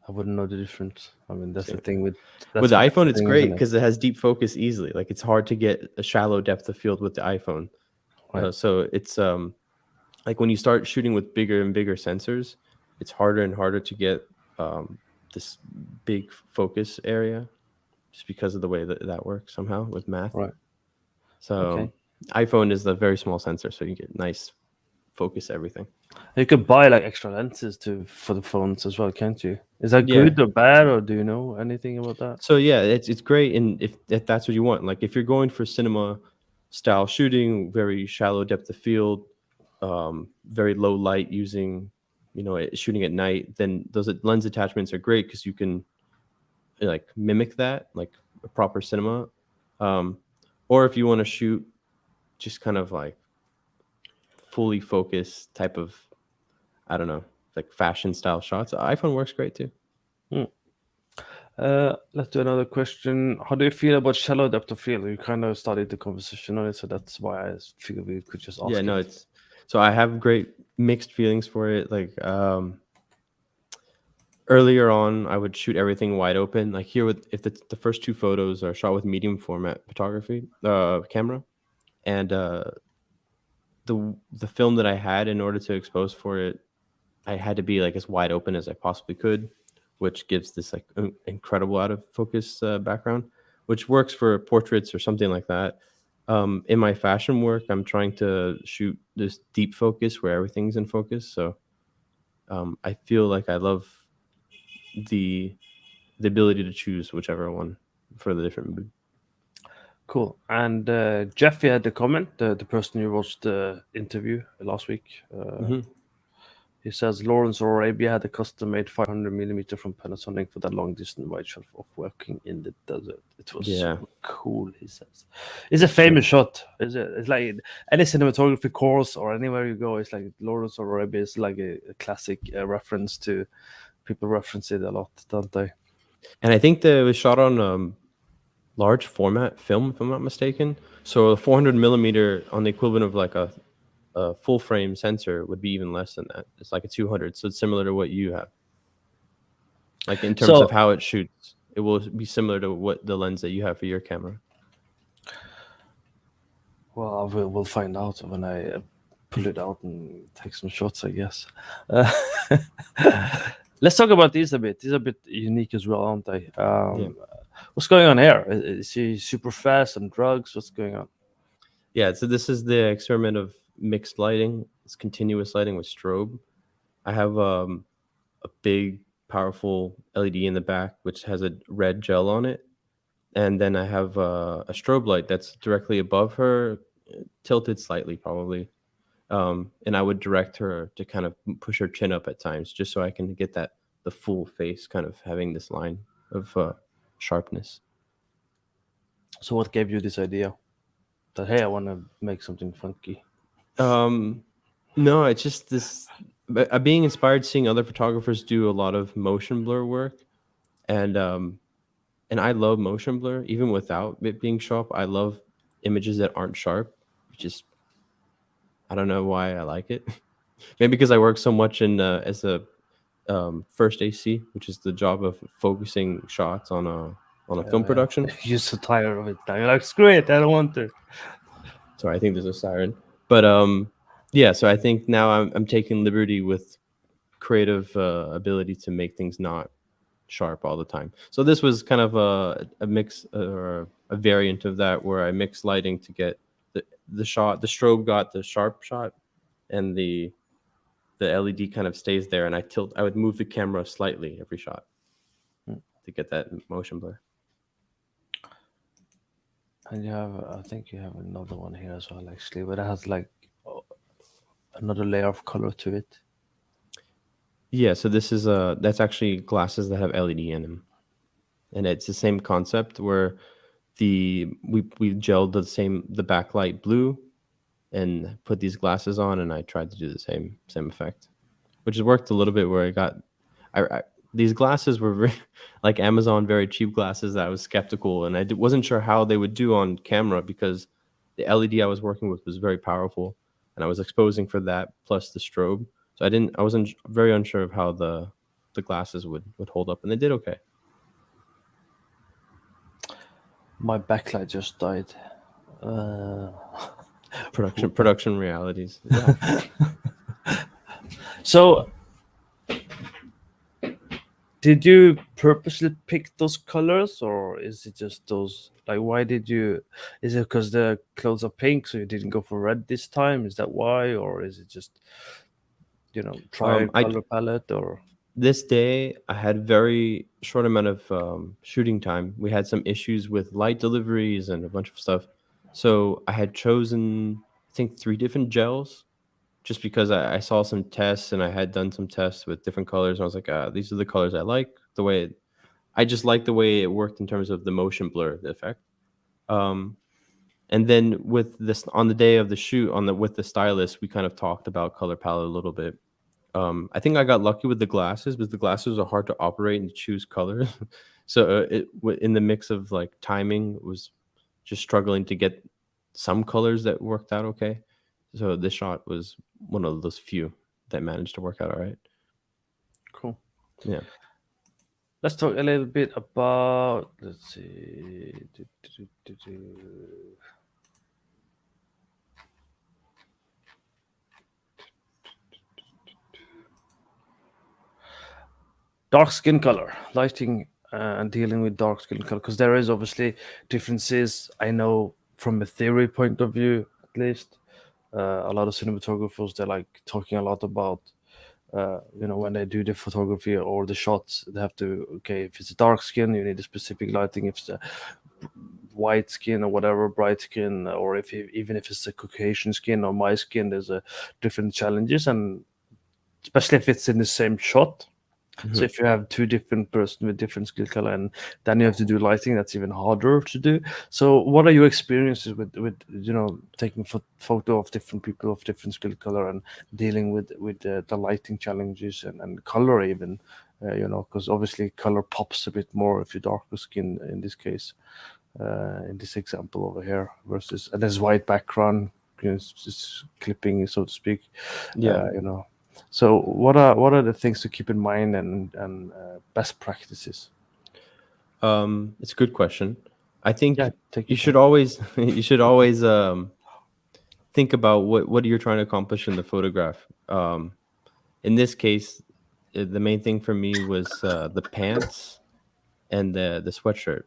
I wouldn't know the difference. I mean, that's the same. thing with With that's the that's iPhone, the it's thing, great isn't it? because it has deep focus easily. Like it's hard to get a shallow depth of field with the iPhone. Right. So it's like when you start shooting with bigger and bigger sensors, it's harder and harder to get um, this big focus area just because of the way that that works somehow with math. Right. So Okay. iPhone is a very small sensor, so you get nice focus everything. You could buy like extra lenses to for the phones as well, can't you? Is that Yeah. good or bad, or do you know anything about that? So yeah, it's great, and if that's what you want, like if you're going for cinema style shooting, very shallow depth of field, very low light using, shooting at night, then those lens attachments are great because you can like mimic that like a proper cinema. Um, or if you want to shoot just kind of like fully focused type of, I don't know, like fashion style shots, iPhone works great too. Hmm. Let's do another question. How do you feel about shallow depth of field? You kind of started the conversation on it, so that's why I figured we could just Yeah, ask no, it. it's, so I have great mixed feelings for it. Like earlier on, I would shoot everything wide open. Like here, with if the first two photos are shot with medium format photography camera, and the film that I had in order to expose for it, I had to be like as wide open as I possibly could, which gives this like incredible out of focus background, which works for portraits or something like that. In my fashion work, I'm trying to shoot this deep focus where everything's in focus. So I feel like I love the the ability to choose whichever one for the different mood. Cool. And Jeffy had the comment, the person who watched the interview last week. Hmm. He says Lawrence of Arabia had a custom-made 500 millimeter from Panasonic for that long-distance wide shot of working in the desert. It was Yeah, super cool. He says it's a yeah. famous shot. It's like any cinematography course or anywhere you go. It's like Lawrence of Arabia is like a classic reference to. People reference it a lot, don't they? And I think that it was shot on large format film, if I'm not mistaken. So a 400 millimeter on the equivalent of like a full frame sensor would be even less than that. It's like a 200. So it's similar to what you have. Like in terms of So, how it shoots, it will be similar to what the lens that you have for your camera. well, we'll find out when I pull it out and take some shots, I guess. Uh, let's talk about these a bit. These are a bit unique as well, aren't they? Yeah. What's going on here? Is he super fast on drugs? What's going on? Yeah. So this is the experiment of mixed lighting. It's continuous lighting with strobe. I have a big, powerful LED in the back, which has a red gel on it. And then I have a strobe light that's directly above her, tilted slightly probably. And I would direct her to kind of push her chin up at times, just so I can get that the full face kind of having this line of sharpness. So, what gave you this idea that hey, I want to make something funky? Um, no, it's just this. But I'm being inspired seeing other photographers do a lot of motion blur work, and um, and I love motion blur even without it being sharp. I love images that aren't sharp. Just I don't know why I like it. Maybe because I work so much in as a first AC, which is the job of focusing shots on a film Yeah, production. you're so tired of it now. You're like, screw it, I don't want to. Sorry, I think there's a siren. But yeah. So I think now I'm taking liberty with creative ability to make things not sharp all the time. So this was kind of a mix or a variant of that where I mixed lighting to get the shot. The strobe got the sharp shot, and the LED kind of stays there. And I would move the camera slightly every shot to get that motion blur. And you have, I think you have another one here as well, actually, but it has like another layer of color to it. Yeah, so this is that's actually glasses that have LED in them, and it's the same concept where we gelled the backlight blue and put these glasses on, and I tried to do the same effect, which has worked a little bit. Where I these glasses were very, like Amazon, very cheap glasses that I was skeptical, and wasn't sure how they would do on camera because the LED I was working with was very powerful, and I was exposing for that plus the strobe. So I wasn't very unsure of how the glasses would hold up, and they did okay. My backlight just died. Uh, Production realities. Yeah. so, did you purposely pick those colors, or is it just those? Like, why did you? Is it because the clothes are pink, so you didn't go for red this time? Is that why, or is it just try a I color palette, or This day I had very short amount of shooting time. We had some issues with light deliveries and a bunch of stuff. So I had chosen, I think, 3 different gels just because I saw some tests and I had done some tests with different colors. And I was like, these are the colors I like. I just like the way it worked in terms of the motion blur, the effect. Um, and then with this on the day of the shoot with the stylist, we kind of talked about color palette a little bit. I think I got lucky with the glasses, but the glasses are hard to operate and choose colors. So in the mix of like timing was just struggling to get some colors that worked out okay. So this shot was one of those few that managed to work out all right. cool? Yeah. Let's talk a little bit about. Let's see. Dark skin color, lighting, and dealing with dark skin color, because there is obviously differences. I know from a theory point of view, at least, a lot of cinematographers they're like talking a lot about. When they do the photography or the shots, they have to okay. If it's a dark skin, you need a specific lighting. If it's a white skin or whatever, bright skin, or even if it's a Caucasian skin or my skin, there's a different challenges. And especially if it's in the same shot. So Mhm. if you have two different person with different skill color, and then you have to do lighting, that's even harder to do. So what are your experiences with taking photo of different people of different skill color and dealing with the lighting challenges and color even, because obviously color pops a bit more if you're darker skin in this case, in this example over here versus, and there's white background, just clipping so to speak, Yeah. you know. So what are the things to keep in mind and best practices? It's a good question. I Yeah, think take you your should time. always you should always think about what you're trying to accomplish in the photograph. In this case, the main thing for me was the pants and the sweatshirt,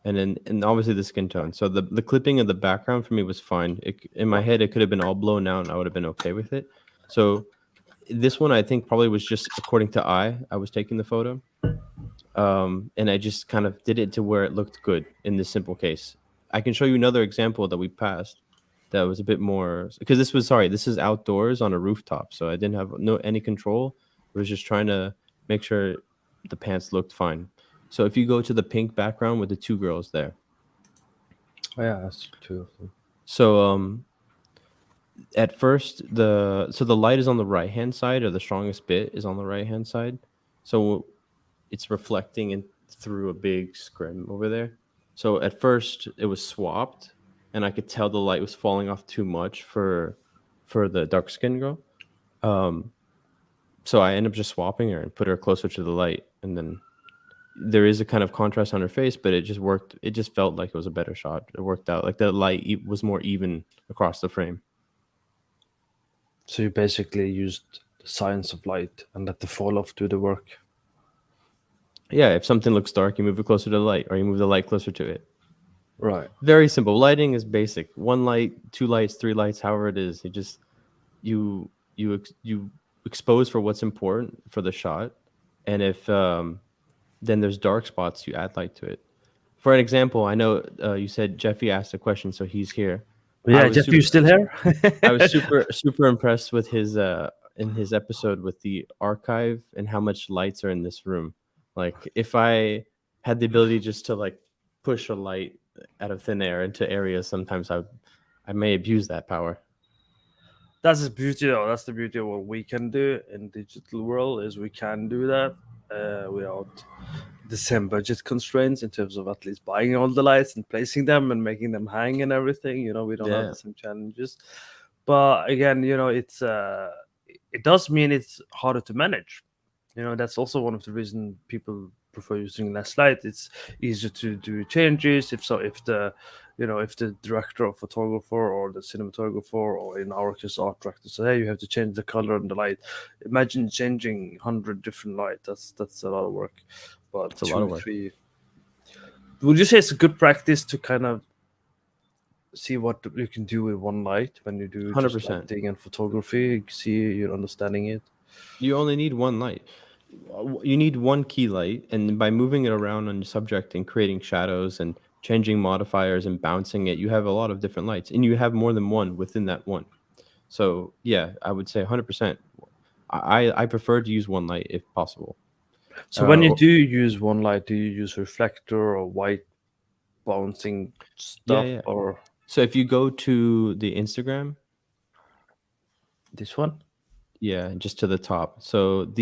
and obviously the skin tone. So the clipping of the background for me was fine. In my head, it could have been all blown out, and I would have been okay with it. So this one, I think, probably was just according to I was taking the photo, and I just kind of did it to where it looked good in this simple case. I can show you another example that we passed that was a bit more, because this is outdoors on a rooftop, so I didn't have no any control. I was just trying to make sure the pants looked fine. So if you go to the pink background with the two girls there, Oh, yeah, that's two of them. so at first the light is on the right hand side, or the strongest bit is on the right hand side, so it's reflecting in through a big scrim over there. So at first it was swapped, and I could tell the light was falling off too much for the dark skin girl. Um, so I ended up just swapping her and put her closer to the light, and then there is a kind of contrast on her face, but it just worked. It just felt like it was a better shot. It worked out like the light was more even across the frame. So you basically used the science of light and let the fall off do the work. Yeah, if something looks dark, you move it closer to the light, or you move the light closer to it. Right. Very simple. Lighting is basic. One light, two lights, three lights, however it is. You just you expose for what's important for the shot, and if then there's dark spots, you add light to it. For an example, I know you said Jeffy asked a question, so he's here. I Yeah, was Jeff, you super still here? I was super impressed with his in his episode with the archive and how much lights are in this room. Like if I had the ability just to like push a light out of thin air into areas, sometimes I may abuse that power. That's the beauty, though. That's the beauty of what we can do in digital world is we can do that without the same budget constraints in terms of at least buying all the lights and placing them and making them hang and everything. We don't have Yeah, the same challenges. But again, it does mean it's harder to manage. That's also one of the reasons people prefer using less light. It's easier to do changes if the director or photographer or the cinematographer, or in our case art director, say, hey, you have to change the color and the light. Imagine changing 100 different light. That's a lot of work. But it's a lot of two work. three, would you say it's a good practice to kind of see what you can do with one light when you do Hundred just percent. lighting and photography? See, you're understanding it. You only need one light. You need one key light, and by moving it around on your subject and creating shadows and changing modifiers and bouncing it, you have a lot of different lights, and you have more than one within that one. So yeah, I would say 100%. I prefer to use one light if possible. So when you Or, do use one light, do you use reflector or white bouncing yeah, stuff yeah. or So if you go to the Instagram, this one? yeah, just to the top. So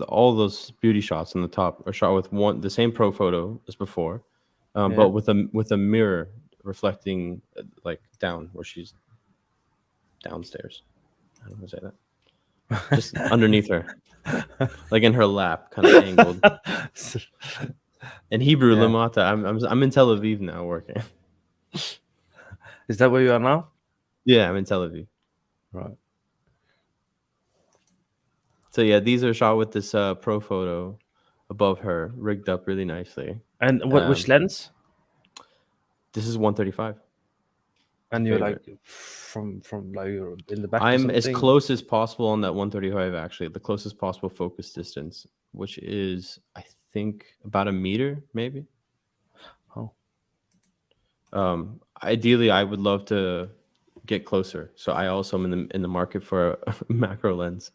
all those beauty shots on the top are shot with the same pro photo as before, Yeah. but with a mirror reflecting like down where she's downstairs. I don't want to say that. Just underneath her, like in her lap, kind of angled. In Hebrew, Yeah. lamata. I'm in Tel Aviv now working. Is that where you are now? Yeah, I'm in Tel Aviv. Right. So yeah, these are shot with this pro photo above her, rigged up really nicely. And which Um, lens? this is 135, the And you're like favorite. from like you're in the back or I'm as something? close as possible on that 135, actually, the closest possible focus distance, which is, I think, about a meter, maybe. Oh. Ideally, I would love to get closer. So I also am in the market for a macro lens.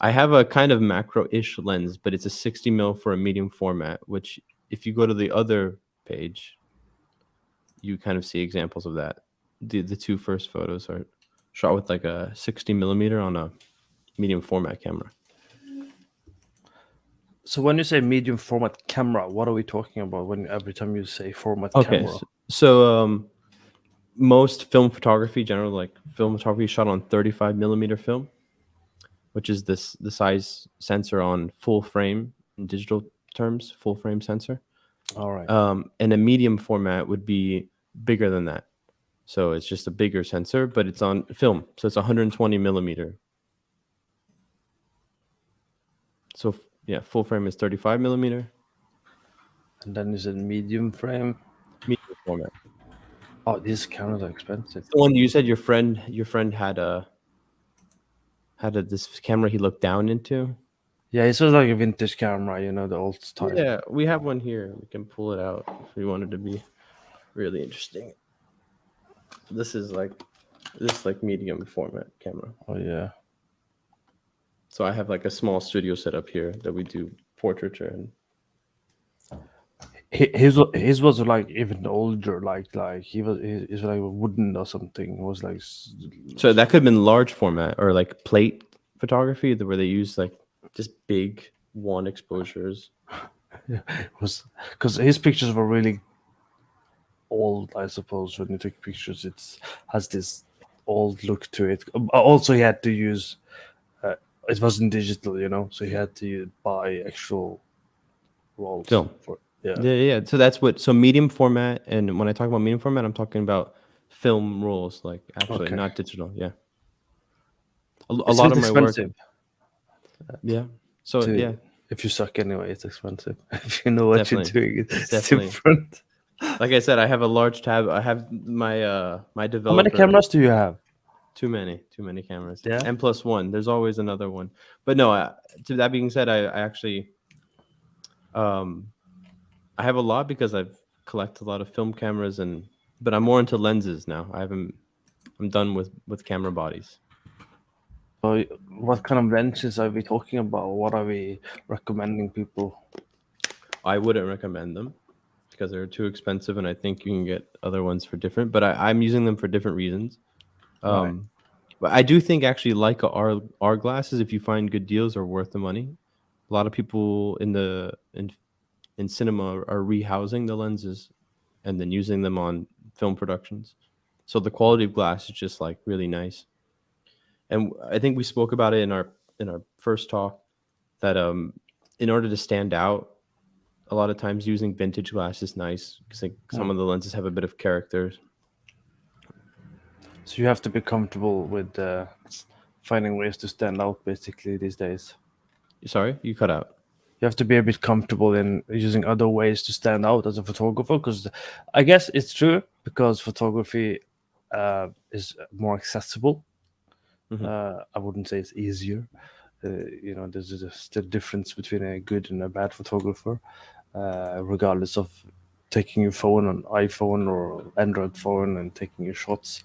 I have a kind of macro-ish lens, but it's a 60 mil for a medium format, which if you go to the other page, you kind of see examples of that. The two first photos are shot with like a 60 millimeter on a medium format camera. So when you say medium format camera, what are we talking about when every time you say format Okay, camera? so most film photography, generally like film photography, shot on 35 millimeter film, which is the size sensor on full frame in digital terms, full frame sensor. All right. And a medium format would be bigger than that. So it's just a bigger sensor, but it's on film. So it's 120 millimeter. So yeah, full frame is 35 millimeter. And then is it medium frame? Medium format. Oh, these cameras are expensive. The one you said your friend had this camera he looked down into. Yeah, it was like a vintage camera, you know, the old style. Yeah, we have one here. We can pull it out if we wanted to be really interesting. This is like medium format camera. Oh yeah. So I have like a small studio set up here that we do portraiture and His was like even older, like he's like wooden or something. It was like so that could have been large format or like plate photography where they use like just big one exposures. it was because his pictures were really old. I suppose when you take pictures, it has this old look to it. Also, he had to use. It wasn't digital, you know, so he had to buy actual rolls. Film. Yeah. Yeah. So that's what. So medium format, and when I talk about medium format, I'm talking about film rolls, like actually Okay. not digital. Yeah. A It's lot a bit of my work. expensive. Yeah. So yeah, If you suck anyway, it's expensive. If you know what Definitely. you're doing, it's Definitely. different. like I said, I have a large tab. I have my my How developer. many cameras do you have? Too many cameras. Yeah. N+1. There's always another one. But no, to that being said, I actually I have a lot because I've collected a lot of film cameras but I'm more into lenses now. I'm done with camera bodies. So, what kind of lenses are we talking about? What are we recommending people? I wouldn't recommend them because they're too expensive, and I think you can get other ones for different. But I'm using them for different reasons. Right. But I do think actually Leica R glasses, if you find good deals, are worth the money. A lot of people in cinema are rehousing the lenses and then using them on film productions. So the quality of glass is just like really nice. And I think we spoke about it in our first talk that in order to stand out, a lot of times using vintage glass is nice because like some of the lenses have a bit of character. So you have to be comfortable with finding ways to stand out, basically these days. Sorry, you cut out. You have to be a bit comfortable in using other ways to stand out as a photographer, because I guess it's true because photography is more accessible. I wouldn't say it's easier. You know, there's still difference between a good and a bad photographer, regardless of taking your phone on iPhone or Android phone and taking your shots.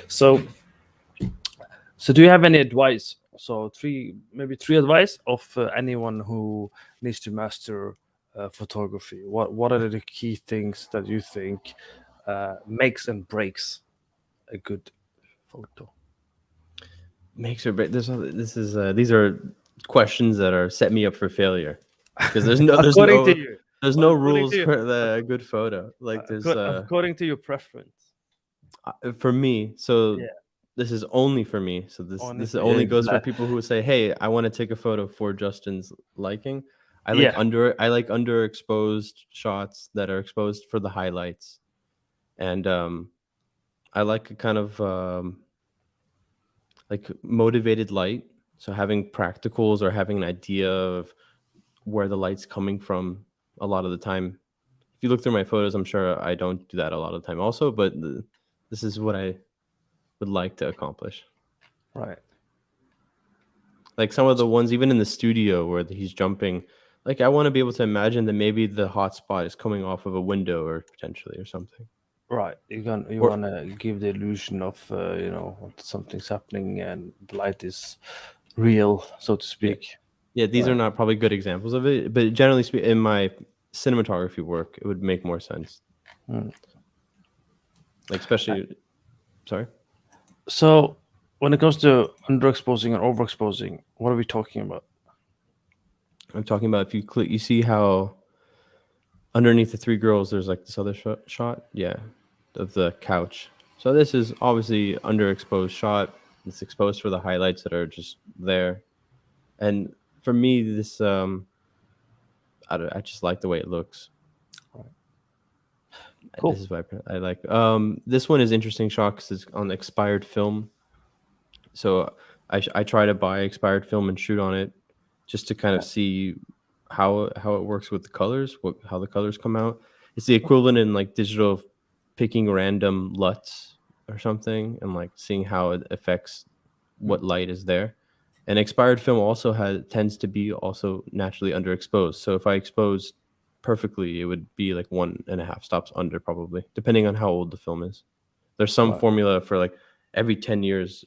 So do you have any advice? So maybe three advice of anyone who needs to master photography. What are the key things that you think makes and breaks a good photo? Makes or break. These are questions that are set me up for failure because there's no According to you. there's Well, no according rules to you. for the good photo. Like there's According to your preference. for me. So Yeah. this is only for me. So Only this for- only yeah, goes for that- people who say, "Hey, I want to take a photo for Justin's liking." I Yeah. like underexposed shots that are exposed for the highlights, and I like a kind of like motivated light. So having practicals or having an idea of where the light's coming from a lot of the time. If you look through my photos, I'm sure I don't do that a lot of the time also, but this is what I would like to accomplish. Right. Like some of the ones even in the studio where he's jumping, like I want to be able to imagine that maybe the hot spot is coming off of a window or potentially or something. Right. You Or- want to give the illusion of you know, something's happening and the light is real, so to Yeah. speak. Yeah, these are Right. not probably good examples of it, but generally speaking, in my cinematography work, it would make more sense. Mm. Like especially, sorry, So when it comes to underexposing and overexposing, what are we talking about? I'm talking about if you click, you see how underneath the three girls, there's like this other shot, yeah, of the couch. So this is obviously underexposed shot. It's exposed for the highlights that are just there, and for me, this I just like the way it looks. This Cool. is what I like. This one is interesting shot because it's on expired film. So I try to buy expired film and shoot on it just to kind of see how it works with the colors, how the colors come out. It's the equivalent in like digital of picking random LUTs or something and like seeing how it affects Mm. what light is there. And expired film also tends to be also naturally underexposed. So if I expose perfectly, it would be like 1.5 stops under probably, depending on how old the film is. There's some Right. formula for like every 10 years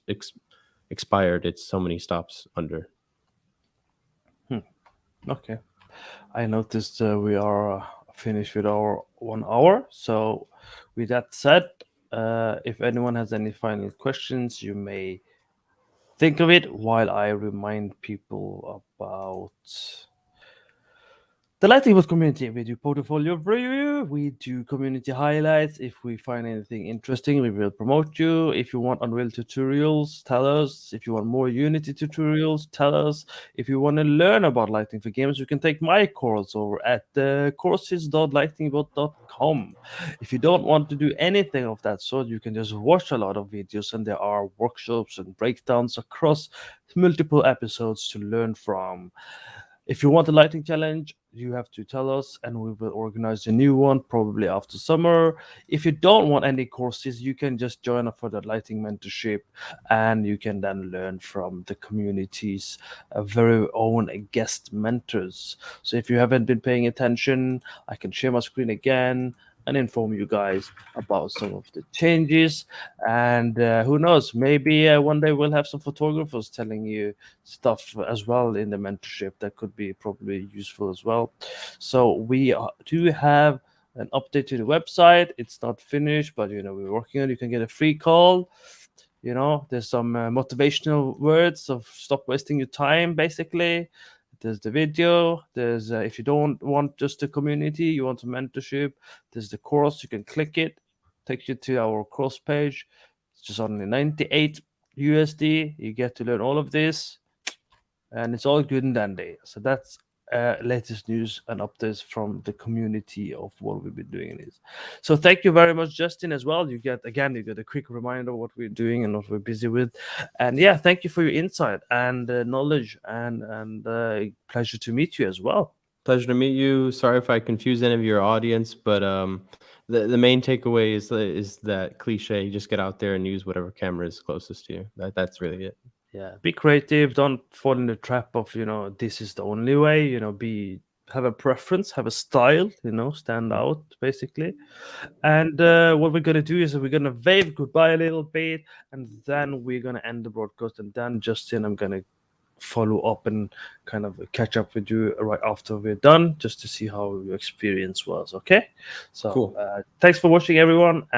expired, it's so many stops under. Hmm. Okay. I noticed we are finished with our 1 hour. So, with that said, if anyone has any final questions, you may think of it while I remind people about the Lighting community. We do portfolio review, we do community highlights. If we find anything interesting, we will promote you. If you want Unreal tutorials, tell us. If you want more Unity tutorials, tell us. If you want to learn about lighting for games, you can take my course over at courses.lightingbot.com. If you don't want to do anything of that sort, you can just watch a lot of videos, and there are workshops and breakdowns across multiple episodes to learn from. If you want a lighting challenge, you have to tell us and we will organize a new one probably after summer. If you don't want any courses, you can just join up for the lighting mentorship and you can then learn from the community's very own guest mentors. So if you haven't been paying attention, I can share my screen again and inform you guys about some of the changes. And who knows, maybe one day we'll have some photographers telling you stuff as well in the mentorship that could be probably useful as well. So we do have an update to the website. It's not finished, but we're working on it. You can get a free call. There's some motivational words of stop wasting your time, basically. There's the video. There's if you don't want just a community, you want a mentorship. There's the course. You can click it, takes you to our course page. It's just only 98 USD. You get to learn all of this, and it's all good and dandy. So that's latest news and updates from the community of what we've been doing in this. So thank you very much, Justin, as well. You get a quick reminder of what we're doing and what we're busy with, and yeah, thank you for your insight and knowledge, and pleasure to meet you as well. Pleasure to meet you. Sorry if I confuse any of your audience, but the main takeaway is that cliche. You just get out there and use whatever camera is closest to you. That's really it. Yeah, be creative. Don't fall in the trap of this is the only way. Be have a preference, have a style. Stand Mm. out basically. And what we're gonna do is we're gonna wave goodbye a little bit, and then we're gonna end the broadcast. And then Justin, I'm gonna follow up and kind of catch up with you right after we're done, just to see how your experience was. Okay. So Cool. thanks for watching, everyone.